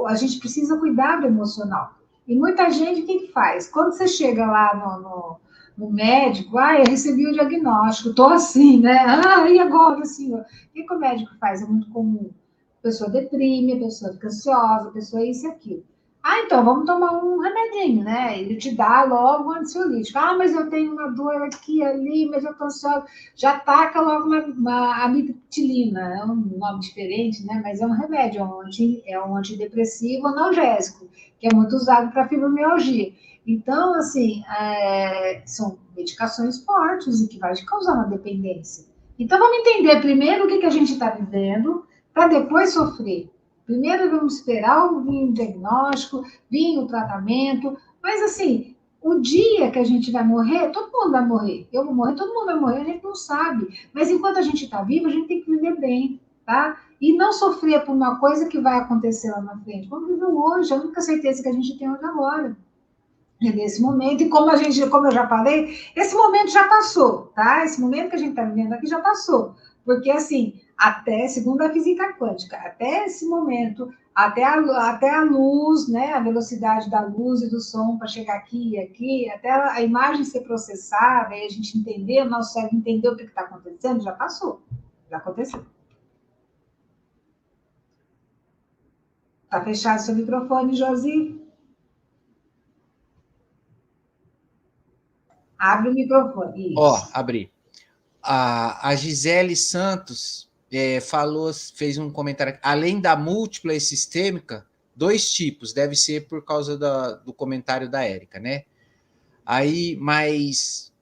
a gente precisa cuidar do emocional. E muita gente, o que faz? Quando você chega lá no médico, eu recebi o diagnóstico, tô assim, né? E agora, senhor? O que o médico faz? É muito comum. A pessoa deprime, a pessoa fica ansiosa, a pessoa isso e aquilo. Então, vamos tomar um remedinho, né? Ele te dá logo um ansiolítico. Mas eu tenho uma dor aqui, ali, mas eu tô ansiosa. Já taca logo uma amitriptilina. É um nome diferente, né? Mas é um remédio, é um antidepressivo analgésico, que é muito usado para fibromialgia. Então, assim, são medicações fortes e que vai te causar uma dependência. Então, vamos entender primeiro o que a gente está vivendo, para depois sofrer. Primeiro vamos esperar vir o diagnóstico, vir o tratamento, mas assim, o dia que a gente vai morrer, todo mundo vai morrer. Eu vou morrer, todo mundo vai morrer, a gente não sabe. Mas enquanto a gente está vivo, a gente tem que viver bem, tá? E não sofrer por uma coisa que vai acontecer lá na frente. Vamos viver hoje, a única certeza que a gente tem hoje agora. É nesse momento, e como eu já falei, esse momento já passou, tá? Esse momento que a gente está vivendo aqui já passou. Porque, assim, até, segundo a física quântica, até esse momento, até a luz, né, a velocidade da luz e do som para chegar aqui e aqui, até a imagem ser processada, e a gente entender, o nosso cérebro entender o que está acontecendo, já passou, já aconteceu. Está fechado seu microfone, Josi? Abre o microfone, Ó, isso. abri. A Gisele Santos falou, fez um comentário. Além da múltipla e sistêmica, dois tipos, deve ser por causa do comentário da Érica, né? Aí, mas.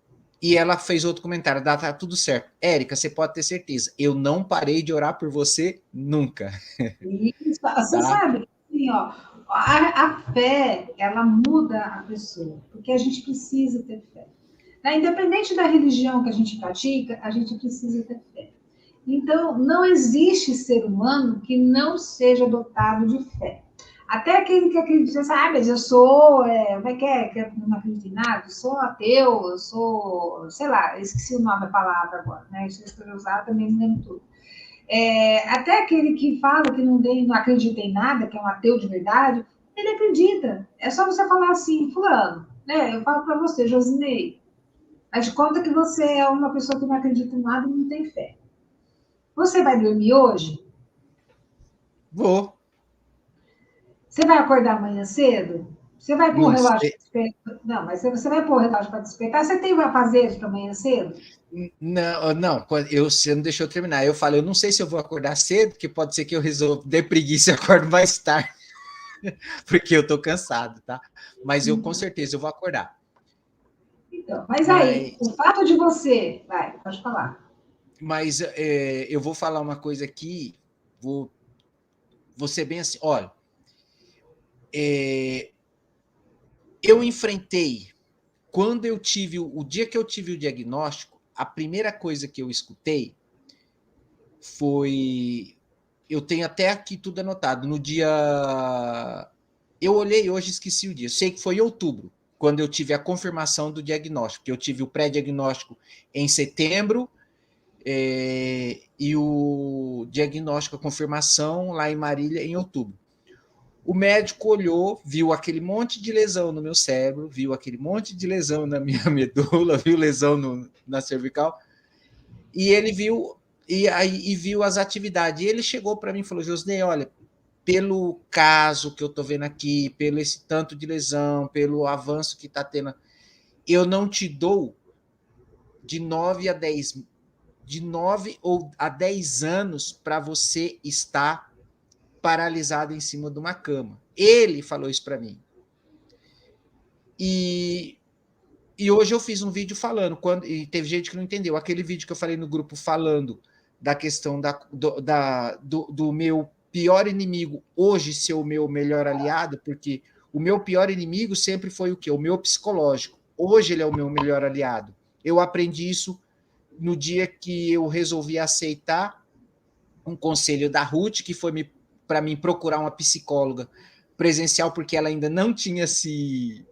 E ela fez outro comentário, tá tudo certo. Érica, você pode ter certeza, eu não parei de orar por você nunca. Isso, você Tá? sabe, assim, ó, a fé, ela muda a pessoa, porque a gente precisa ter fé. Né? Independente da religião que a gente pratica, a gente precisa ter fé. Então, não existe ser humano que não seja dotado de fé. Até aquele que acredita, ah, mas eu sou, como é que eu não acredito em nada? Eu sou ateu, eu sou, sei lá, eu esqueci o nome da palavra agora, né? Isso que eu usar também me lembro tudo. Até aquele que fala que não acredita em nada, que é um ateu de verdade, ele acredita. É só você falar assim, fulano, né? Eu falo para você, Josinei, mas conta que você é uma pessoa que não acredita em nada e não tem fé. Você vai dormir hoje? Vou. Você vai acordar amanhã cedo? Você vai pôr o Não relógio sei. para despertar? Não, mas você vai pôr o relógio para despertar? Você tem afazeres para amanhã cedo? Não, não, você não deixou eu terminar. Eu falei, eu não sei se eu vou acordar cedo, porque pode ser que eu resolva de preguiça e acordo mais tarde, porque eu tô cansado, tá? Mas eu com certeza eu vou acordar. Então, mas aí, o Mas, fato de você. Vai, pode falar. mas eu vou falar uma coisa aqui, vou ser bem assim. Olha, eu enfrentei, quando eu tive, o dia que eu tive o diagnóstico, a primeira coisa que eu escutei foi. Eu tenho até aqui tudo anotado. No dia. Eu olhei hoje, esqueci o dia. Sei que foi em outubro, quando eu tive a confirmação do diagnóstico. Que eu tive o pré-diagnóstico em setembro e o diagnóstico, a confirmação lá em Marília em outubro. O médico olhou, viu aquele monte de lesão no meu cérebro, viu aquele monte de lesão na minha medula, viu lesão na cervical, e ele viu e viu as atividades. E ele chegou para mim e falou: Josnei, olha, pelo caso que eu estou vendo aqui, pelo esse tanto de lesão, pelo avanço que está tendo, eu não te dou de 9 a 10, de 9 ou a 10 anos para você estar paralisado em cima de uma cama. Ele falou isso para mim. E, e hoje eu fiz um vídeo falando, e teve gente que não entendeu. Aquele vídeo que eu falei no grupo falando da questão do meu pior inimigo hoje ser o meu melhor aliado, porque o meu pior inimigo sempre foi o quê? O meu psicológico. Hoje ele é o meu melhor aliado. Eu aprendi isso no dia que eu resolvi aceitar um conselho da Ruth, que foi para mim procurar uma psicóloga presencial, porque ela ainda não tinha se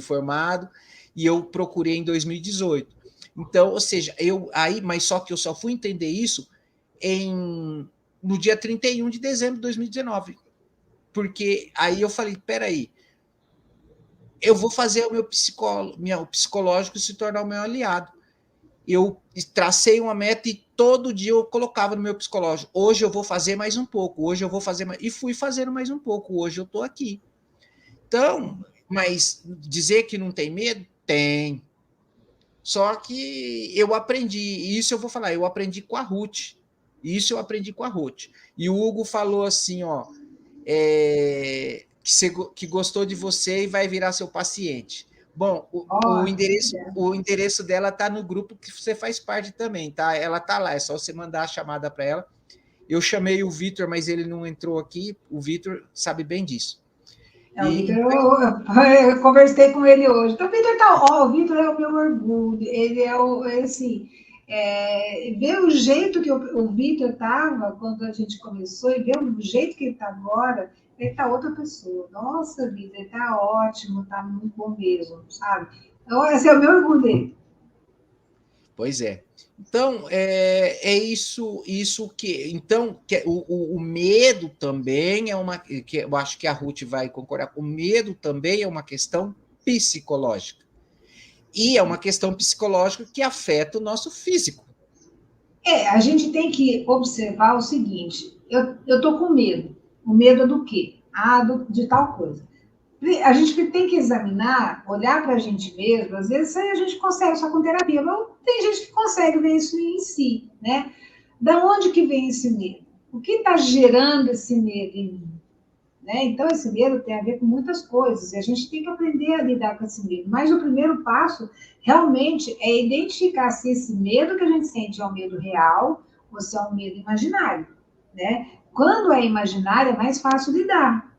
formado, e eu procurei em 2018. Então, ou seja, mas só que eu só fui entender isso no dia 31 de dezembro de 2019. Porque aí eu falei, peraí, eu vou fazer o meu psicológico se tornar o meu aliado. Eu tracei uma meta e todo dia eu colocava no meu psicológico, hoje eu vou fazer mais um pouco, hoje eu vou fazer mais, e fui fazendo mais um pouco, hoje eu estou aqui. Então, mas dizer que não tem medo? Tem. Só que eu aprendi, e isso eu vou falar, eu aprendi com a Ruth. Isso eu aprendi com a Ruth. E o Hugo falou assim, ó, que gostou de você e vai virar seu paciente. Bom, Ó, o endereço dela está no grupo que você faz parte também, tá? Ela tá lá, é só você mandar a chamada para ela. Eu chamei o Vitor, mas ele não entrou aqui. O Vitor sabe bem disso. o E Vitor, então, eu conversei com ele hoje. Então, o Vitor tá, ó, o Vitor é o meu orgulho. Ele é assim, ver o jeito que o Vitor estava quando a gente começou e ver o jeito que ele está agora, ele está outra pessoa. Nossa, Vitor, ele está ótimo, está muito bom mesmo, sabe? Então, esse é o meu orgulho dele. Pois é. Então, é isso que. Então, o medo também é uma. Que eu acho que a Ruth vai concordar. O medo também é uma questão psicológica. E é uma questão psicológica que afeta o nosso físico. A gente tem que observar o seguinte: eu estou com medo. O medo é do quê? De tal coisa. A gente tem que examinar, olhar para a gente mesmo. Às vezes a gente consegue só com terapia, mas tem gente que consegue ver isso em si, né? Da onde que vem esse medo? O que está gerando esse medo em mim? Né? Então, esse medo tem a ver com muitas coisas, e a gente tem que aprender a lidar com esse medo. Mas o primeiro passo, realmente, é identificar se esse medo que a gente sente é um medo real ou se é um medo imaginário. Né? Quando é imaginário, é mais fácil lidar.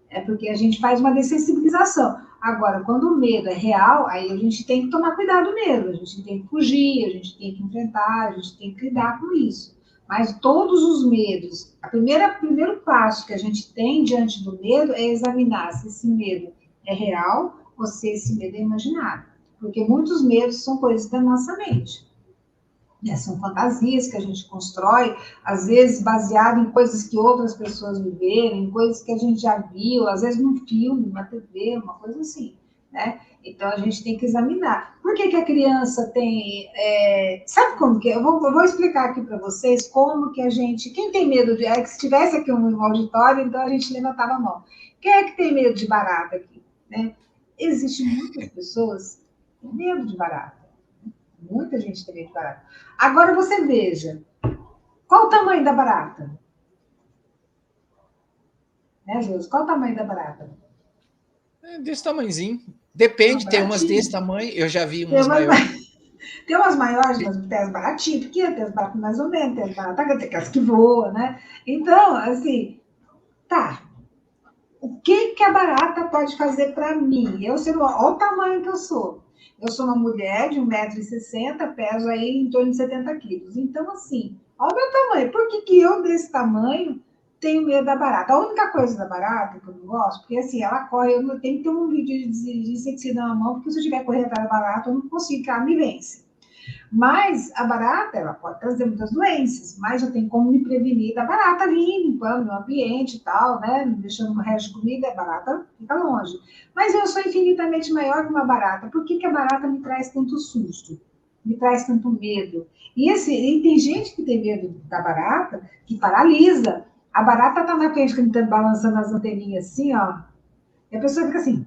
É porque a gente faz uma dessensibilização. Agora, quando o medo é real, aí a gente tem que tomar cuidado mesmo. A gente tem que fugir, a gente tem que enfrentar, a gente tem que lidar com isso. Mas todos os medos, o primeiro passo que a gente tem diante do medo é examinar se esse medo é real ou se esse medo é imaginário. Porque muitos medos são coisas da nossa mente. São fantasias que a gente constrói, às vezes baseado em coisas que outras pessoas viveram, em coisas que a gente já viu, às vezes num filme, na TV, uma coisa assim, né? Então a gente tem que examinar. Por que a criança tem. Sabe como que. Eu vou explicar aqui para vocês como que a gente. Quem tem medo de. Se tivesse aqui um auditório, então a gente levantava a mão. Quem é que tem medo de barata aqui? Né? Existem muitas pessoas que têm medo de barata. Muita gente tem medo de barata. Agora você veja, qual o tamanho da barata? Né, Josi? Qual o tamanho da barata? É desse tamanhozinho. Depende, tem umas desse tamanho, eu já vi umas maiores. Tem umas maiores, mas tem as baratinhas pequenas, tem as baratas mais ou menos, tem as baratas, tem as que voam, né? Então, assim, tá. O que a barata pode fazer para mim? Olha o tamanho que eu sou. Eu sou uma mulher de 1,60 m, peso aí em torno de 70 quilos. Então, assim, olha o meu tamanho. Por que eu, desse tamanho, tenho medo da barata? A única coisa da barata que eu não gosto, porque assim, ela corre, eu tenho que ter um vídeo de inseticida na mão, porque se eu tiver correndo atrás da barata, eu não consigo, que ela me vence. Mas a barata, ela pode trazer muitas doenças, mas eu tenho como me prevenir da barata ali, limpando o ambiente e tal, né? Deixando o resto de comida, a barata fica longe. Mas eu sou infinitamente maior que uma barata. Por que a barata me traz tanto susto? Me traz tanto medo? E tem gente que tem medo da barata que paralisa. A barata tá na frente, balançando as anteninhas assim, ó. E a pessoa fica assim,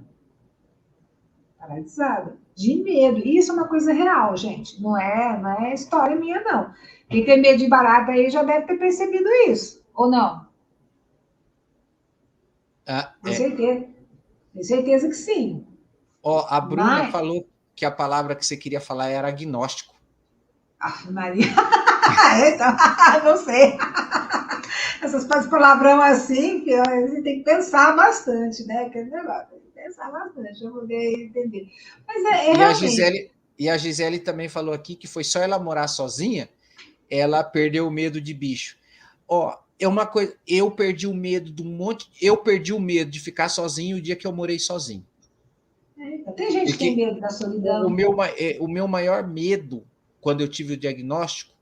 paralisada, de medo. E isso é uma coisa real, gente. Não é história minha, não. Quem tem medo de barata aí já deve ter percebido isso, ou não? Com certeza. Tenho certeza que sim. Ó, a Bruna falou que a palavra que você queria falar era agnóstico. Maria. Então, não sei. Essas palavrão assim, que você tem que pensar bastante, né? Aquele negócio, tem que pensar bastante para poder entender. Mas realmente. A Gisele também falou aqui que foi só ela morar sozinha, ela perdeu o medo de bicho. Ó, é uma coisa, eu perdi o medo de eu perdi o medo de ficar sozinho o dia que eu morei sozinho. Tem gente que tem medo da solidão. O meu maior medo, quando eu tive o diagnóstico,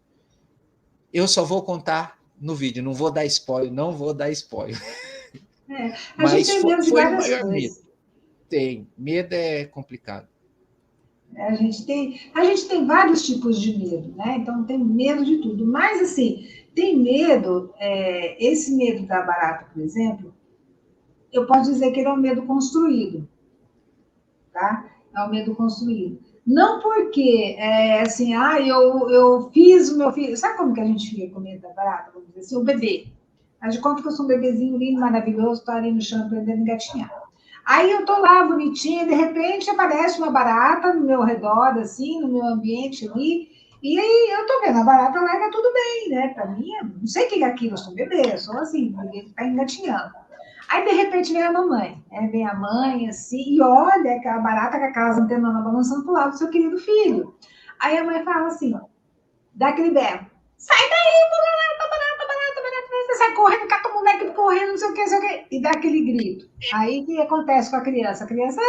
eu só vou contar no vídeo, não vou dar spoiler, não vou dar spoiler. A gente tem medo de várias coisas. Medo. Tem, medo é complicado. A gente tem vários tipos de medo, né? Então tem medo de tudo. Mas assim, tem medo, esse medo da barata, por exemplo, eu posso dizer que ele é um medo construído, tá? É um medo construído. Não porque, assim, eu fiz o meu filho. Sabe como que a gente fica com medo da barata? Vamos dizer assim, o bebê. Faz de conta que eu sou um bebezinho lindo, maravilhoso, tô ali no chão aprendendo a engatinhar. Aí eu tô lá bonitinha, de repente aparece uma barata no meu redor, assim, no meu ambiente ali, e aí eu tô vendo a barata lá e tá tudo bem, né? Pra mim, eu não sei o que é aquilo, eu sou um bebê, eu sou assim, um bebê que tá engatinhando. Aí, de repente, vem a mamãe, né? Vem a mãe, assim, e olha aquela barata com aquelas antenas balançando pro lado do seu querido filho. Aí a mãe fala assim, dá aquele berro, sai daí, barata, você sai correndo, cata o moleque correndo, não sei o que, e dá aquele grito. Aí, o que acontece com a criança? A criança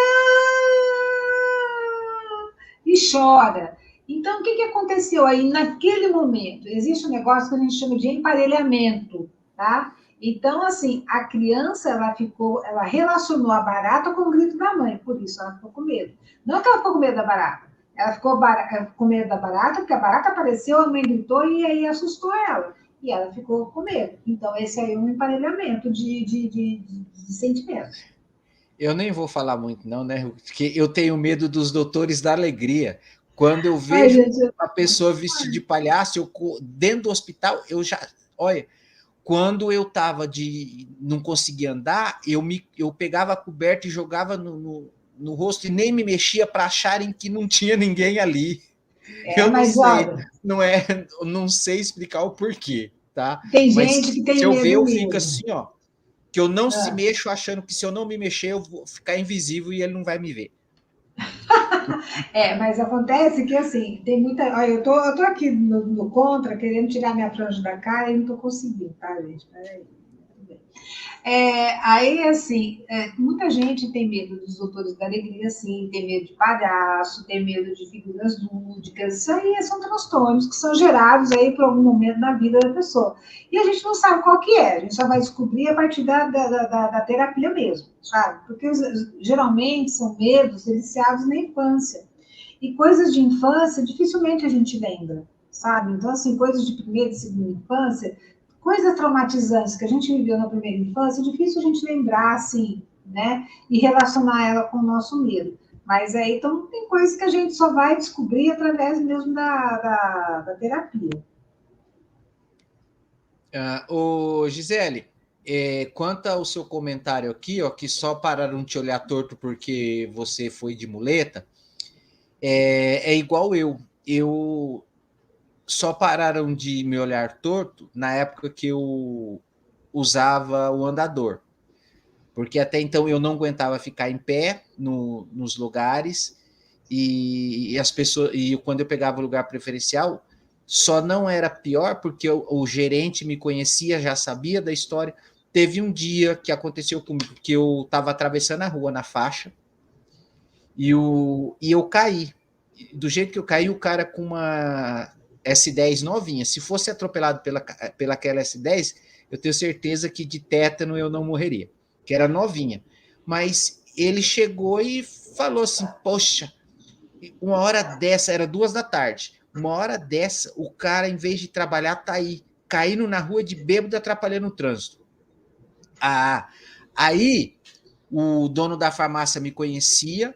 e chora. Então, o que aconteceu aí naquele momento? Existe um negócio que a gente chama de emparelhamento, tá? Então, assim, a criança, ela relacionou a barata com o grito da mãe, por isso ela ficou com medo. Não que ela ficou com medo da barata, ela ficou com medo da barata, porque a barata apareceu, a mãe gritou e aí assustou ela. E ela ficou com medo. Então, esse aí é um emparelhamento de sentimentos. Eu nem vou falar muito, não, né? Porque eu tenho medo dos doutores da alegria. Quando eu Ai, vejo gente, uma pessoa vestida de palhaço, dentro do hospital, eu já. Olha, quando eu estava de. Não conseguia andar, eu pegava a coberta e jogava no rosto e nem me mexia para acharem que não tinha ninguém ali. Eu não mas sei, olha, não sei explicar o porquê, tá? tem Mas gente que se tem eu ver, medo eu fico mesmo. assim, ó, que eu não se Ah. mexo achando que se eu não me mexer eu vou ficar invisível e ele não vai me ver. Mas acontece que assim, tem muita. Olha, eu tô aqui no contra, querendo tirar minha franja da cara e não tô conseguindo, tá, gente? Peraí. Aí, assim, muita gente tem medo dos doutores da alegria, assim, tem medo de palhaço, tem medo de figuras lúdicas. Isso aí são transtornos que são gerados aí por algum momento na vida da pessoa. E a gente não sabe qual que é, a gente só vai descobrir a partir da terapia mesmo, sabe? Porque geralmente são medos iniciados na infância. E coisas de infância dificilmente a gente lembra, sabe? Então, assim, coisas de primeira e segunda infância, coisas traumatizantes que a gente viveu na primeira infância, é difícil a gente lembrar, assim, né? E relacionar ela com o nosso medo. Mas aí, então, tem coisas que a gente só vai descobrir através mesmo da terapia. Ô, Gisele, quanto ao seu comentário aqui, ó, que só pararam de te olhar torto porque você foi de muleta, é igual eu. Eu só pararam de me olhar torto na época que eu usava o andador. Porque até então eu não aguentava ficar em pé nos lugares e as pessoas e quando eu pegava o lugar preferencial só não era pior porque o gerente me conhecia, já sabia da história. Teve um dia que aconteceu comigo que eu estava atravessando a rua na faixa e eu caí. Do jeito que eu caí, o cara com uma S10 novinha. Se fosse atropelado pela aquela S10, eu tenho certeza que de tétano eu não morreria, que era novinha. Mas ele chegou e falou assim: Poxa, uma hora dessa, era 2 da tarde, uma hora dessa, o cara, em vez de trabalhar, tá aí, caindo na rua de bêbado, atrapalhando o trânsito. Ah, aí o dono da farmácia me conhecia,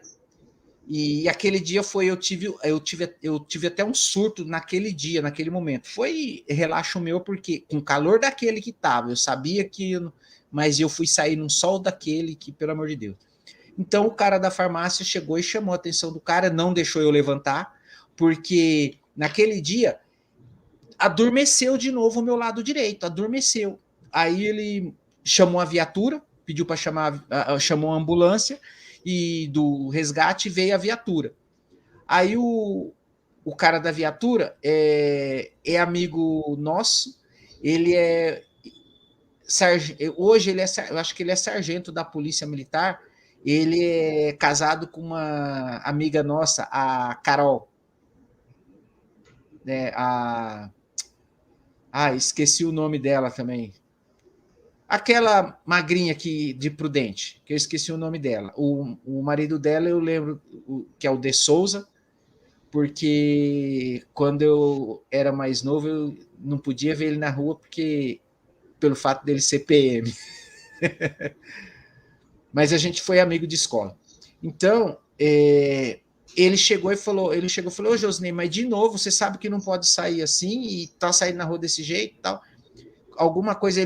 e aquele dia foi, eu tive até um surto naquele dia, naquele momento. Foi relaxo meu, porque com o calor daquele que tava, eu sabia que. Mas eu fui sair num sol daquele que, pelo amor de Deus. Então o cara da farmácia chegou e chamou a atenção do cara, não deixou eu levantar, porque naquele dia adormeceu de novo o meu lado direito, adormeceu. Aí ele chamou a viatura, pediu para chamar, chamou a ambulância e do resgate veio a viatura. Aí o cara da viatura é amigo nosso, ele é hoje ele eu acho que ele é sargento da Polícia Militar. Ele é casado com uma amiga nossa, a Carol, né? Esqueci o nome dela também. Aquela magrinha de Prudente, que eu esqueci o nome dela. O marido dela eu lembro que é o De Souza, porque quando eu era mais novo eu não podia ver ele na rua porque pelo fato dele ser PM. Mas a gente foi amigo de escola. Então, ele chegou e falou, ô Josnei, mas de novo, você sabe que não pode sair assim e tá saindo na rua desse jeito e tal. Alguma coisa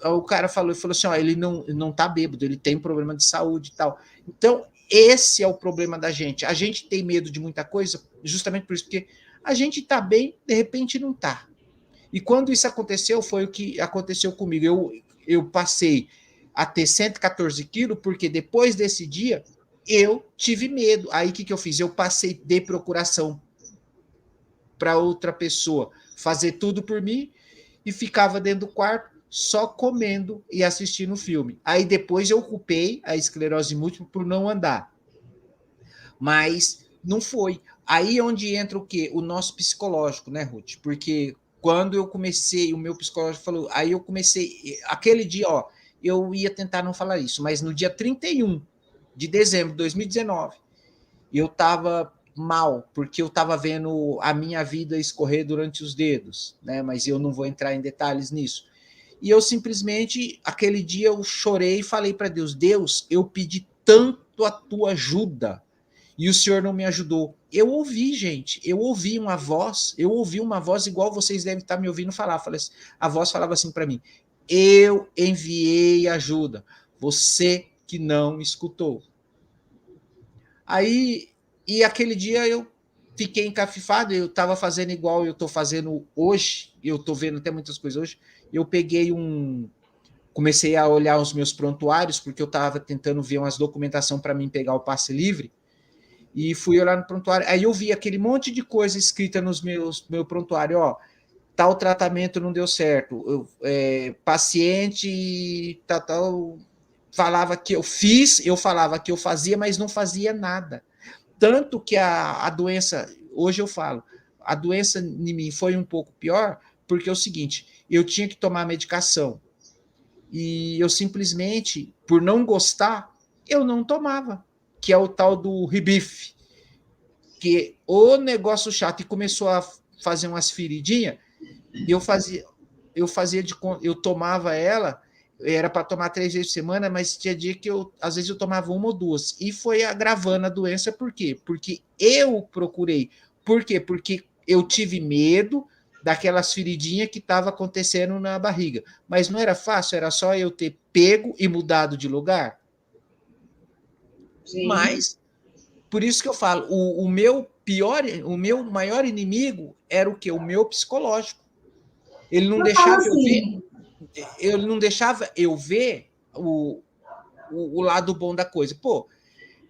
o cara falou assim, ó, ele não tá bêbado, ele tem problema de saúde e tal. Então, esse é o problema da gente. A gente tem medo de muita coisa, justamente por isso, porque a gente tá bem, de repente não tá. E quando isso aconteceu, foi o que aconteceu comigo. Eu passei a ter 114 quilos, porque depois desse dia eu tive medo. Aí o que eu fiz? Eu passei de procuração para outra pessoa fazer tudo por mim e ficava dentro do quarto só comendo e assistindo o filme. Aí depois eu culpei a esclerose múltipla por não andar. Mas não foi. Aí onde entra o quê? O nosso psicológico, né, Ruth? Porque quando eu comecei, o meu psicológico falou, aí eu comecei, aquele dia, ó, eu ia tentar não falar isso, mas no dia 31 de dezembro de 2019, eu estava mal, porque eu estava vendo a minha vida escorrer durante os dedos, né? Mas eu não vou entrar em detalhes nisso. E eu simplesmente, aquele dia, eu chorei e falei para Deus: Deus, eu pedi tanto a tua ajuda e o Senhor não me ajudou. Eu ouvi, gente, eu ouvi uma voz igual vocês devem estar me ouvindo falar. A voz falava assim para mim: eu enviei ajuda, você que não escutou. Aí, e aquele dia eu fiquei encafifado, eu estava fazendo igual eu estou fazendo hoje, eu estou vendo até muitas coisas hoje, eu peguei comecei a olhar os meus prontuários, porque eu estava tentando ver umas documentação para mim pegar o passe livre, e fui olhar no prontuário, aí eu vi aquele monte de coisa escrita meu prontuário, ó, tal tratamento não deu certo, paciente, tal, falava que eu fiz, eu falava que eu fazia, mas não fazia nada. Tanto que a doença, hoje eu falo, a doença em mim foi um pouco pior, porque é o seguinte, eu tinha que tomar medicação, e eu simplesmente, por não gostar, eu não tomava, que é o tal do Rebif, que o negócio chato, e começou a fazer umas feridinhas, e eu tomava ela, era para tomar 3 vezes por semana, mas tinha dia que às vezes eu tomava uma ou duas, e foi agravando a doença, por quê? Porque eu procurei, por quê? Porque eu tive medo daquelas feridinhas que estava acontecendo na barriga, mas não era fácil, era só eu ter pego e mudado de lugar. Sim. Mas, por isso que eu falo, o meu maior inimigo era o quê? O meu psicológico. Ele não Eu falo deixava eu ver, assim, ele não deixava eu ver o lado bom da coisa. Pô,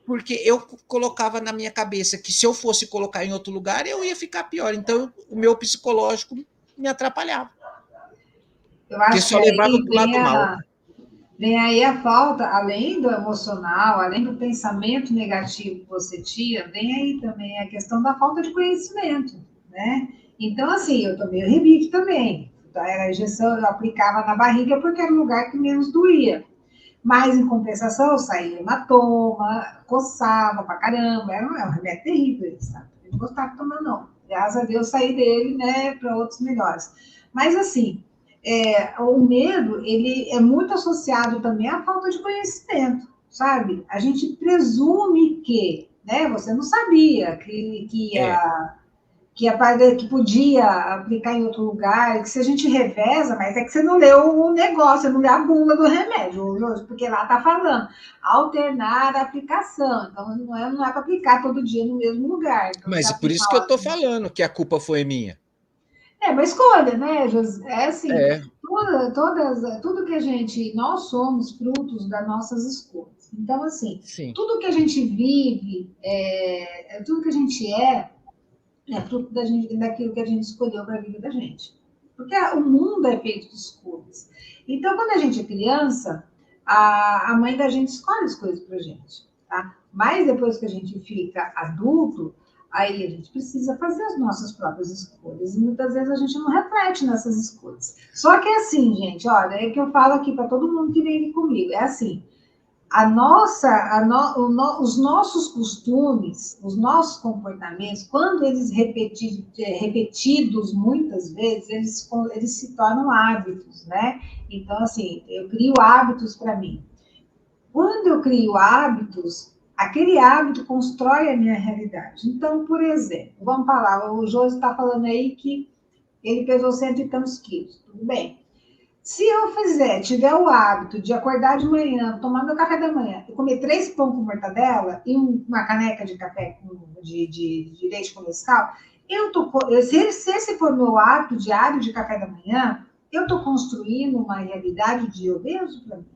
porque eu colocava na minha cabeça que se eu fosse colocar em outro lugar, eu ia ficar pior. Então, o meu psicológico me atrapalhava. eu Porque acho que só levava aí para o lado mal. vem aí a falta, além do emocional, além do pensamento negativo que você tinha, vem aí também a questão da falta de conhecimento, né? Então, assim, eu tomei o Rebite também. Era a injeção, eu aplicava na barriga porque era o lugar que menos doía. Mas, em compensação, saía hematoma, coçava pra caramba. Era um remédio terrível, sabe? Eu não gostava de tomar, não. Graças a Deus, saí dele, né, para outros melhores. Mas, assim, o medo, ele é muito associado também à falta de conhecimento, sabe? A gente presume que, né, você não sabia É. que podia aplicar em outro lugar, que se a gente reveza, mas é que você não leu o negócio, você não leu a bula do remédio, porque lá está falando alternar a aplicação, então não é para aplicar todo dia no mesmo lugar. Então, você Mas é por isso que eu aplicar. estou falando que a culpa foi minha. É uma escolha, né, José? É assim, É, tudo que a gente, nós somos frutos das nossas escolhas. Então, assim, sim. tudo que a gente vive, tudo que a gente é fruto daquilo que a gente escolheu para a vida da gente. Porque o mundo é feito de escolhas. Então, quando a gente é criança, a mãe da gente escolhe as coisas para a gente. Tá? Mas depois que a gente fica adulto, aí a gente precisa fazer as nossas próprias escolhas. E muitas vezes a gente não reflete nessas escolhas. Só que é assim, gente, olha, é que eu falo aqui para todo mundo que vem comigo. É assim, os nossos costumes, os nossos comportamentos, quando eles repetidos muitas vezes, eles se tornam hábitos, né? Então, assim, eu crio hábitos para mim. Quando eu crio hábitos, aquele hábito constrói a minha realidade. Então, por exemplo, vamos falar, o Jô está falando aí que ele pesou 100 e tantos quilos, tudo bem. Se eu tiver o hábito de acordar de manhã, tomar meu café da manhã e comer 3 pão com mortadela e uma caneca de café de leite com Nescau, se esse for meu hábito diário de café da manhã, eu estou construindo uma realidade de obeso para mim.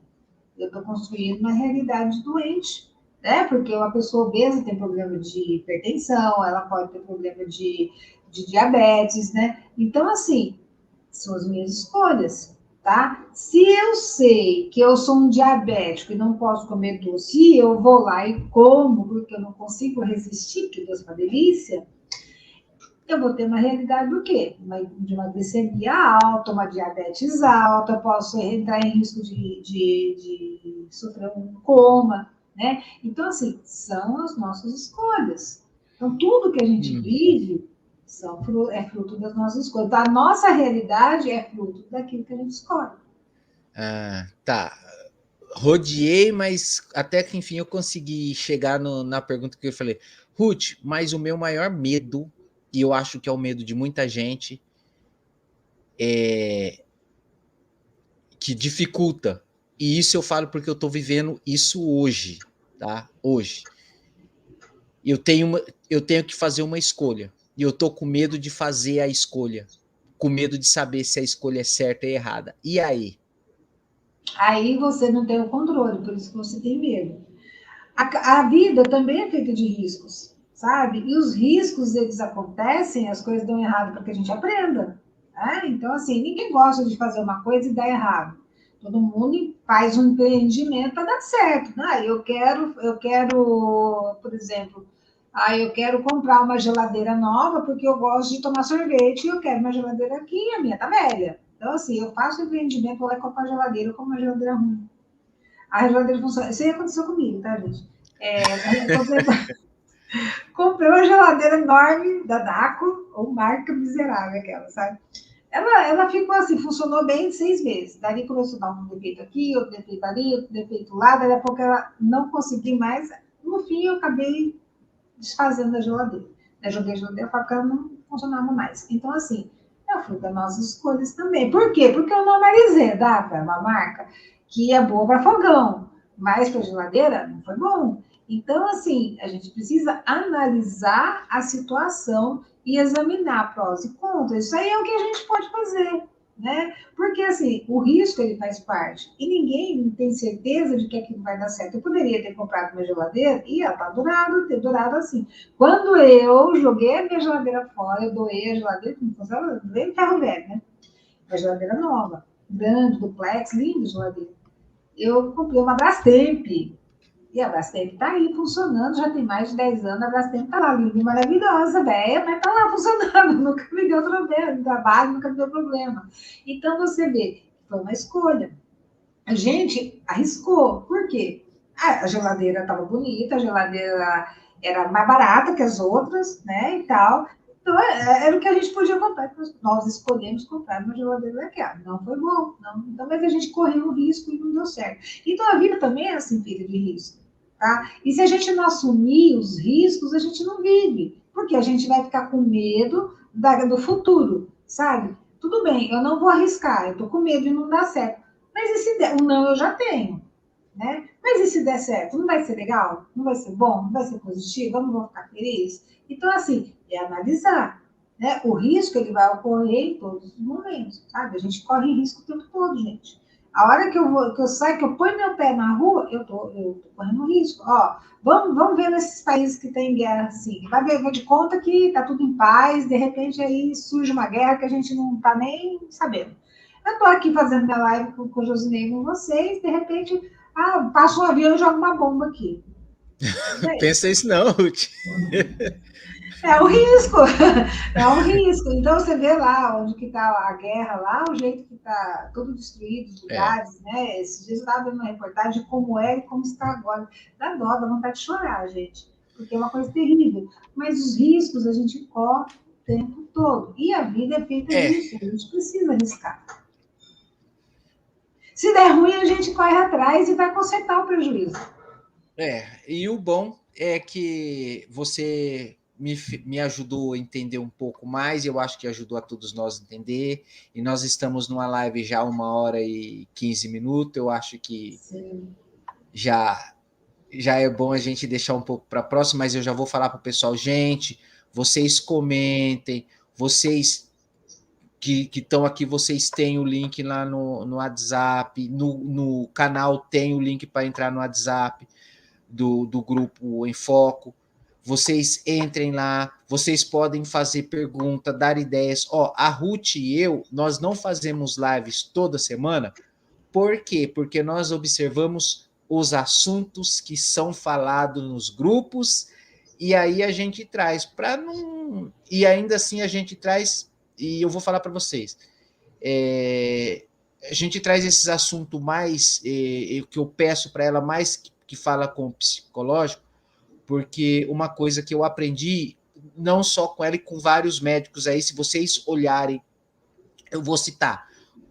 Eu estou construindo uma realidade doente, né? Porque uma pessoa obesa tem problema de hipertensão, ela pode ter problema de diabetes, né? Então, assim, são as minhas escolhas, tá? Se eu sei que eu sou um diabético e não posso comer doce, e eu vou lá e como, porque eu não consigo resistir, que doce é uma delícia, eu vou ter uma realidade do quê? De uma glicemia alta, uma diabetes alta, eu posso entrar em risco de sofrer um coma, né? Então, assim, são as nossas escolhas. Então, tudo que a gente vive é fruto das nossas escolhas. Então, a nossa realidade é fruto daquilo que a gente escolhe. Ah, tá. Rodeei, mas até que enfim eu consegui chegar na pergunta que eu falei. Ruth, mas o meu maior medo, e eu acho que é o medo de muita gente, que dificulta. E isso eu falo porque eu estou vivendo isso hoje, tá? Hoje. Eu tenho que fazer uma escolha. E eu estou com medo de fazer a escolha. Com medo de saber se a escolha é certa ou errada. E aí? Aí você não tem o controle, por isso que você tem medo. A vida também é feita de riscos, sabe? E os riscos, eles acontecem, as coisas dão errado para que a gente aprenda. Né? Então, assim, ninguém gosta de fazer uma coisa e dar errado. Todo mundo faz um empreendimento para dar certo. Né? Por exemplo, eu quero comprar uma geladeira nova porque eu gosto de tomar sorvete e eu quero uma geladeira aqui e a minha tá velha. Então, assim, eu faço empreendimento, vou lá comprar uma geladeira, eu compro uma geladeira ruim. A geladeira funciona. Isso aí aconteceu comigo, tá, gente? Comprei uma geladeira enorme da Daco, ou marca miserável aquela, sabe? Ela ficou assim, funcionou bem 6 meses. Daí começou a dar um defeito aqui, outro defeito ali, outro defeito lá. Daí a pouco ela não consegui mais. No fim, eu acabei desfazendo a geladeira. Eu joguei a geladeira fora porque ela não funcionava mais. Então, assim, é fruto das nossas escolhas também. Por quê? Porque eu não analisei a Daco, é uma marca que é boa para fogão, mas para geladeira não foi bom. Então, assim, a gente precisa analisar a situação e examinar prós e contras. Isso aí é o que a gente pode fazer, né? Porque, assim, o risco, ele faz parte. E ninguém tem certeza de que aquilo vai dar certo. Eu poderia ter comprado uma geladeira e ela tá ter durado assim. Quando eu joguei a minha geladeira fora, eu doei a geladeira, como fosse ela, bem ferro velho, né? Uma geladeira nova, grande, duplex, linda geladeira. Eu comprei uma Brastemp. E a Brastemp está aí funcionando, já tem mais de 10 anos. A Brastemp está lá, linda e maravilhosa, velha, mas está lá funcionando. Nunca me deu problema, no trabalho nunca me deu problema. Então você vê, foi uma escolha. A gente arriscou. Por quê? A geladeira estava bonita, a geladeira era mais barata que as outras, né? E tal. Então, era o que a gente podia comprar. Nós escolhemos comprar uma geladeira daquela. Não foi bom. Não. Então, mas a gente correu o risco e não deu certo. Então, a vida também é assim, feita de risco. Tá? E se a gente não assumir os riscos, a gente não vive. Porque a gente vai ficar com medo do futuro, sabe? Tudo bem, eu não vou arriscar, eu estou com medo de não dar certo. Mas e se der? O não eu já tenho, né? Mas e se der certo? Não vai ser legal? Não vai ser bom? Não vai ser positivo? Eu não vou ficar feliz? Então, assim, é analisar. Né? O risco ele vai ocorrer em todos os momentos, sabe? A gente corre risco o tempo todo, gente. A hora que eu saio, que eu ponho meu pé na rua, eu tô correndo risco. Ó, vamos ver nesses países que tem guerra, assim. Vai ver de conta que tá tudo em paz, de repente aí surge uma guerra que a gente não tá nem sabendo. Eu estou aqui fazendo minha live com o Josinei com vocês, de repente, passa um avião e joga uma bomba aqui. Pensa isso não, Ruth. É um risco, é um risco. Então você vê lá onde que está a guerra, lá o jeito que está tudo destruído, os lugares, né? Esses dias eu estava vendo uma reportagem de como é e como está agora. Dá dó, dá vontade de chorar, gente, porque é uma coisa terrível. Mas os riscos a gente corre o tempo todo. E a vida é feita disso, a gente precisa arriscar. Se der ruim, a gente corre atrás e vai consertar o prejuízo. E o bom é que você me ajudou a entender um pouco mais, eu acho que ajudou a todos nós a entender, e nós estamos numa live já 1h15, eu acho que já é bom a gente deixar um pouco para a próxima, mas eu já vou falar para o pessoal, gente, vocês comentem, vocês que estão aqui, vocês têm o link lá no WhatsApp, no canal tem o link para entrar no WhatsApp do grupo Em Foco. Vocês entrem lá, vocês podem fazer pergunta, dar ideias. A Ruth e eu, nós não fazemos lives toda semana. Por quê? Porque nós observamos os assuntos que são falados nos grupos e aí a gente traz para não Então, e ainda assim a gente traz, e eu vou falar para vocês, a gente traz esses assuntos mais, que eu peço para ela mais que fala com o psicológico, porque uma coisa que eu aprendi, não só com ela e com vários médicos aí, se vocês olharem, eu vou citar,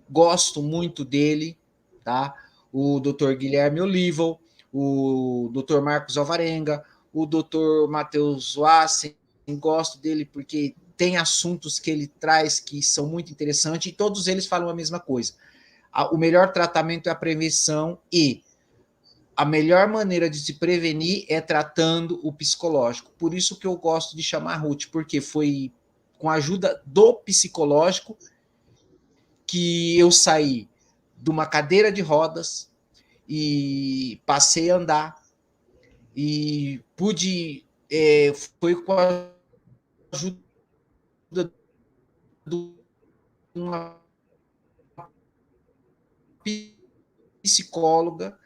gosto muito dele, tá? O Dr. Guilherme Olivo, o Dr. Marcos Alvarenga, o Dr. Matheus Wassen, gosto dele porque tem assuntos que ele traz que são muito interessantes e todos eles falam a mesma coisa. O melhor tratamento é a prevenção e a melhor maneira de se prevenir é tratando o psicológico. Por isso que eu gosto de chamar a Ruth, porque foi com a ajuda do psicológico que eu saí de uma cadeira de rodas e passei a andar e pude, foi com a ajuda de uma psicóloga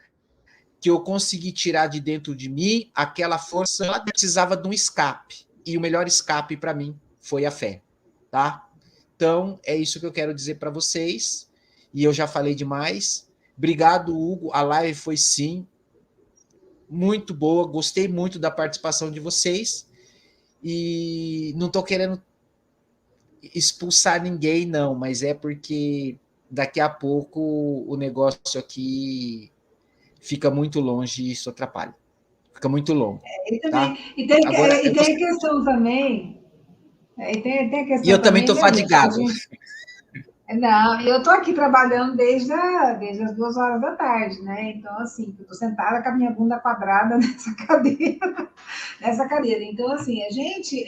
que eu consegui tirar de dentro de mim aquela força. Eu precisava de um escape e o melhor escape para mim foi a fé, tá? Então é isso que eu quero dizer para vocês e eu já falei demais. Obrigado, Hugo. A live foi sim muito boa, gostei muito da participação de vocês e não estou querendo expulsar ninguém, não, mas é porque daqui a pouco o negócio aqui fica muito longe e isso atrapalha. Fica muito longo. E também, Tá? Agora, e tem a questão também, tem a e questão eu também também, estou né, gente? fadigado. Não, eu estou aqui trabalhando desde as 2 horas da tarde, né? Então, assim, eu estou sentada com a minha bunda quadrada nessa cadeira. Então, assim, a gente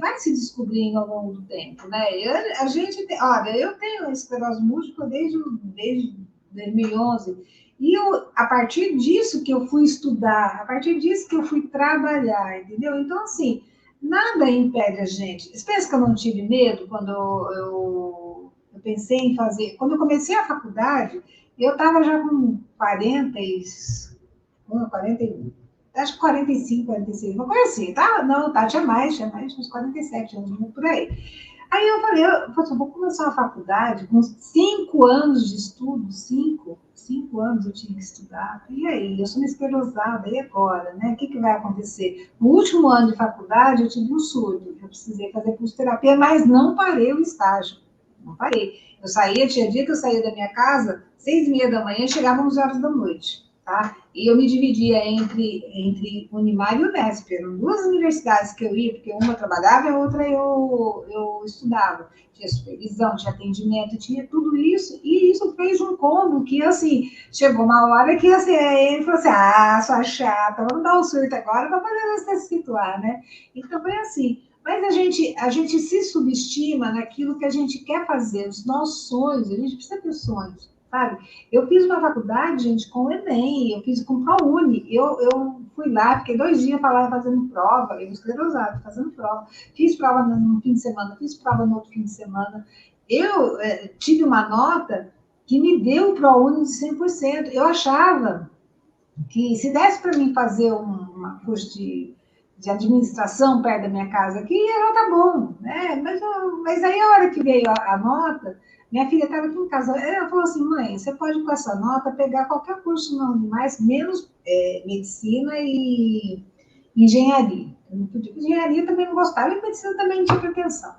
vai se descobrindo ao longo do tempo, né? A gente olha, eu tenho esclerose múltipla desde 2011. E a partir disso que eu fui estudar, a partir disso que eu fui trabalhar, entendeu? Então, assim, nada impede a gente. Você pensa que eu não tive medo quando eu pensei em fazer. Quando eu comecei a faculdade, eu estava já com 41, acho que 45, 46, uma coisa assim, tá? Não, tá, tinha mais, uns 47 anos, por aí. Aí eu falei, eu vou começar a faculdade com 5 anos de estudo, 5 anos eu tinha que estudar. E aí, eu sou uma esclerosada, e agora, né? O que vai acontecer? No último ano de faculdade, eu tive um surto, eu precisei fazer curso-terapia, mas não parei o estágio. Não parei. Eu saía, tinha dia que eu saía da minha casa, 6h30 da manhã, chegava 11 horas da noite, tá? E eu me dividia entre Unimar e Unesp. Eram 2 universidades que eu ia, porque uma eu trabalhava e a outra eu estudava. Tinha supervisão, tinha atendimento, tinha tudo isso. E isso fez um combo que, assim, chegou uma hora que, assim, ele falou assim, sua chata, vamos dar um surto agora para fazer você se situar, né? Então, foi assim. Mas a gente se subestima naquilo que a gente quer fazer, os nossos sonhos, a gente precisa ter sonhos, sabe? Eu fiz uma faculdade, gente, com o Enem, eu fiz com o ProUni, eu fui lá, fiquei 2 dias lá fazendo prova, eu esclerosado, fazendo prova, fiz prova no fim de semana, fiz prova no outro fim de semana, eu tive uma nota que me deu o ProUni de 100%, eu achava que se desse para mim fazer uma curso de administração perto da minha casa aqui, já tá bom, né? Mas aí a hora que veio a nota, minha filha estava aqui em casa, ela falou assim, mãe, você pode com essa nota pegar qualquer curso não mais, menos medicina e engenharia. Eu não podia, engenharia também não gostava e medicina também não tinha pretensão.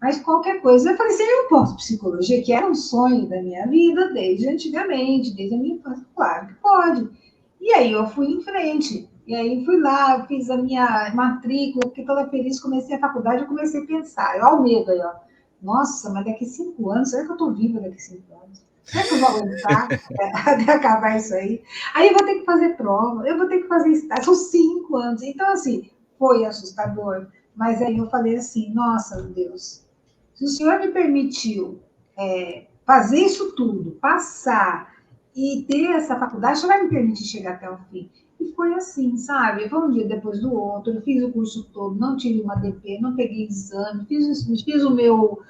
Mas qualquer coisa, eu falei assim, eu posso psicologia, que era um sonho da minha vida desde antigamente, desde a minha infância, claro que pode. E aí eu fui em frente. E aí fui lá, fiz a minha matrícula, fiquei toda feliz, comecei a faculdade, eu comecei a pensar, olha o medo aí, ó. Nossa, mas daqui 5 anos, será que eu estou viva daqui 5 anos? Será que eu vou aguentar até acabar isso aí? Aí eu vou ter que fazer prova, eu vou ter que fazer estágio, são 5 anos. Então, assim, foi assustador. Mas aí eu falei assim, nossa, Deus, se o Senhor me permitiu fazer isso tudo, passar e ter essa faculdade, você vai me permitir chegar até o fim. E foi assim, sabe? Foi um dia depois do outro, eu fiz o curso todo, não tive uma DP, não peguei exame, fiz o meu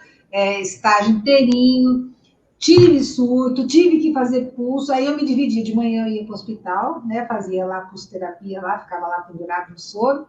estágio inteirinho, tive surto, tive que fazer pulso, aí eu me dividi, de manhã eu ia para o hospital, né? Fazia lá pulsoterapia lá, ficava lá pendurado no soro,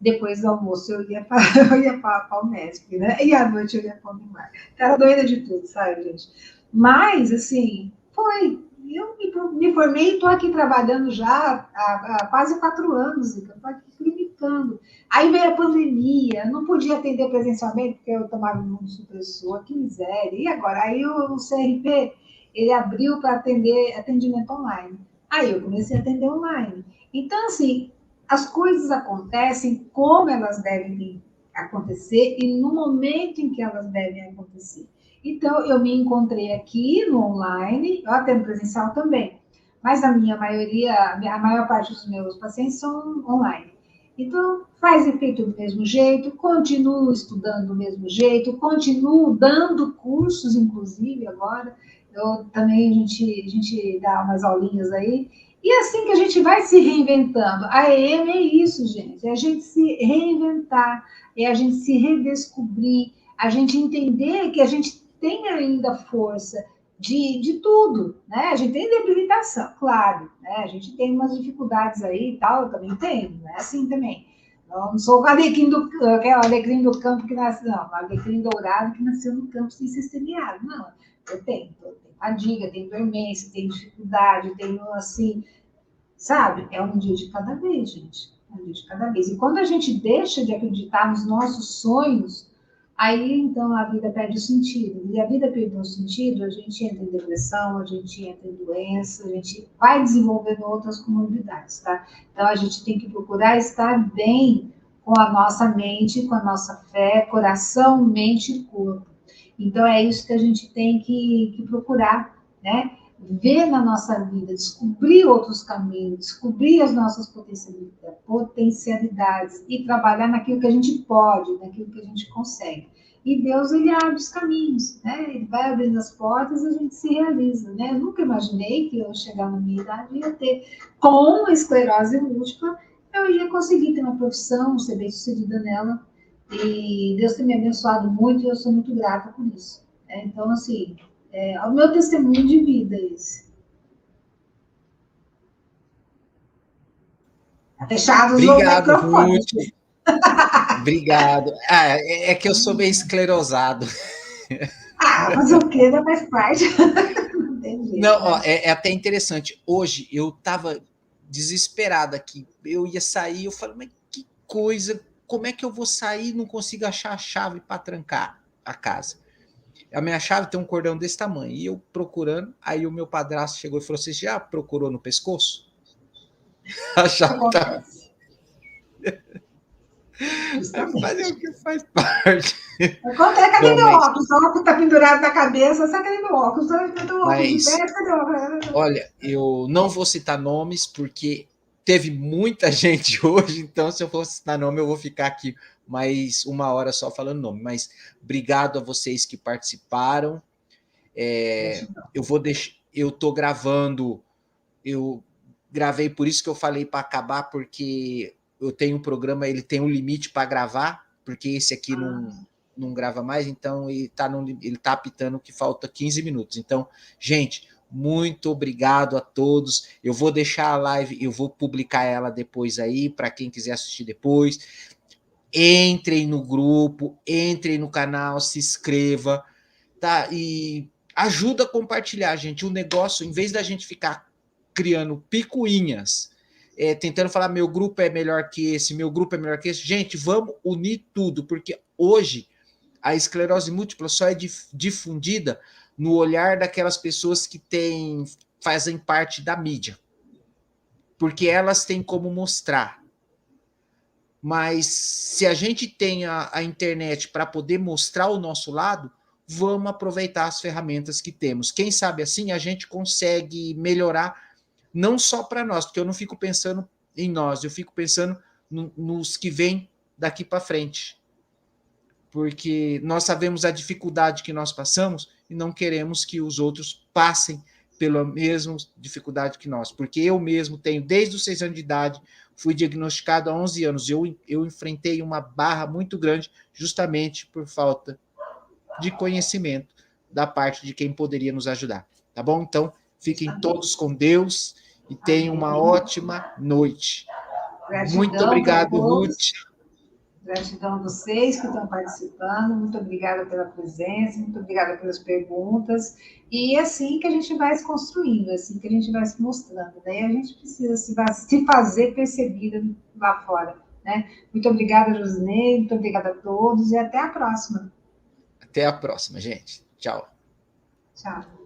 Depois do almoço eu ia para a Unesp, né? E à noite eu ia para o Unimar. Era doida de tudo, sabe, gente? Mas, assim, foi. Eu me formei e estou aqui trabalhando já há quase 4 anos, então estou aqui limitando. Aí veio a pandemia, não podia atender presencialmente, porque eu tomava imunossupressor, que miséria. E agora? Aí o CRP, ele abriu para atendimento online. Aí eu comecei a atender online. Então, assim, as coisas acontecem como elas devem acontecer e no momento em que elas devem acontecer. Então, eu me encontrei aqui no online, eu atendo presencial também, mas a minha maioria, a maior parte dos meus pacientes são online. Então, faz efeito do mesmo jeito, continuo estudando do mesmo jeito, continuo dando cursos, inclusive, agora. Eu também, a gente dá umas aulinhas aí. E assim que a gente vai se reinventando. A EM é isso, gente. É a gente se reinventar, é a gente se redescobrir, a gente entender que a gente tem ainda força de tudo, né? A gente tem debilitação, claro, né? A gente tem umas dificuldades aí e tal, eu também tenho, não é assim também. Eu não sou o alecrim do campo que nasceu, não, o alecrim dourado que nasceu no campo sem ser semeado, não. Eu tenho fadiga, tenho dormência, tenho dificuldade, tenho assim, sabe? É um dia de cada vez, gente. É um dia de cada vez. E quando a gente deixa de acreditar nos nossos sonhos, aí então a vida perde sentido. E a vida perdendo sentido, a gente entra em depressão, a gente entra em doença, a gente vai desenvolvendo outras comorbidades, tá? Então a gente tem que procurar estar bem com a nossa mente, com a nossa fé, coração, mente e corpo. Então é isso que a gente tem que procurar, né? Ver na nossa vida, descobrir outros caminhos, descobrir as nossas potencialidades e trabalhar naquilo que a gente pode, naquilo que a gente consegue. E Deus, ele abre os caminhos, né? Ele vai abrindo as portas e a gente se realiza, né? Eu nunca imaginei que eu chegar na minha idade e ia ter, com esclerose múltipla, eu ia conseguir ter uma profissão, ser bem-sucedida nela. E Deus tem me abençoado muito e eu sou muito grata por isso. Então, assim, é o meu testemunho de vida esse. Tá fechado o Obrigado, microfone. Ruth. Obrigado. É que eu sou bem esclerosado. Mas o que não faz parte. Não tem jeito, Não, ó, né? é até interessante. Hoje eu estava desesperado aqui. Eu ia sair, eu falei, mas que coisa, como é que eu vou sair e não consigo achar a chave para trancar a casa? A minha chave tem um cordão desse tamanho. E eu procurando, aí o meu padrasto chegou e falou: Você já procurou no pescoço? A chave tá. Acontece. Aí fazer o Justamente. que faz parte. Acontece, cadê Bom, meu óculos? O óculos tá pendurado na cabeça, sabe cadê meu óculos? Eu tenho óculos de mas pé, cadê o óculos? olha, eu não vou citar nomes porque teve muita gente hoje, então se eu for citar nome eu vou ficar aqui mais 1 hora só falando nome. Mas obrigado a vocês que participaram. Eu tô gravando, eu gravei por isso que eu falei para acabar, porque eu tenho um programa, ele tem um limite para gravar, porque esse aqui não grava mais, então ele tá apitando que falta 15 minutos. Então, gente, muito obrigado a todos. Eu vou deixar a live, eu vou publicar ela depois aí, para quem quiser assistir depois. Entrem no grupo, entrem no canal, se inscreva, tá? E ajuda a compartilhar, gente. O negócio, em vez da gente ficar criando picuinhas, tentando falar meu grupo é melhor que esse, meu grupo é melhor que esse, gente, vamos unir tudo, porque hoje a esclerose múltipla só é difundida no olhar daquelas pessoas que fazem parte da mídia, porque elas têm como mostrar. Mas se a gente tem a internet para poder mostrar o nosso lado, vamos aproveitar as ferramentas que temos. Quem sabe assim a gente consegue melhorar, não só para nós, porque eu não fico pensando em nós, eu fico pensando nos que vêm daqui para frente. Porque nós sabemos a dificuldade que nós passamos e não queremos que os outros passem pela mesma dificuldade que nós. Porque eu mesmo tenho, desde os 6 anos de idade, fui diagnosticado há 11 anos. Eu enfrentei uma barra muito grande justamente por falta de conhecimento da parte de quem poderia nos ajudar. Tá bom? Então, fiquem todos com Deus e tenham uma ótima noite. Muito Gratidão para obrigado, todos. Ruth. Gratidão a vocês que estão participando, muito obrigada pela presença, muito obrigada pelas perguntas. E é assim que a gente vai se construindo, é assim que a gente vai se mostrando. Daí a gente precisa se fazer percebida lá fora. Né? Muito obrigada, Josinei, muito obrigada a todos e até a próxima. Até a próxima, gente. Tchau. Tchau.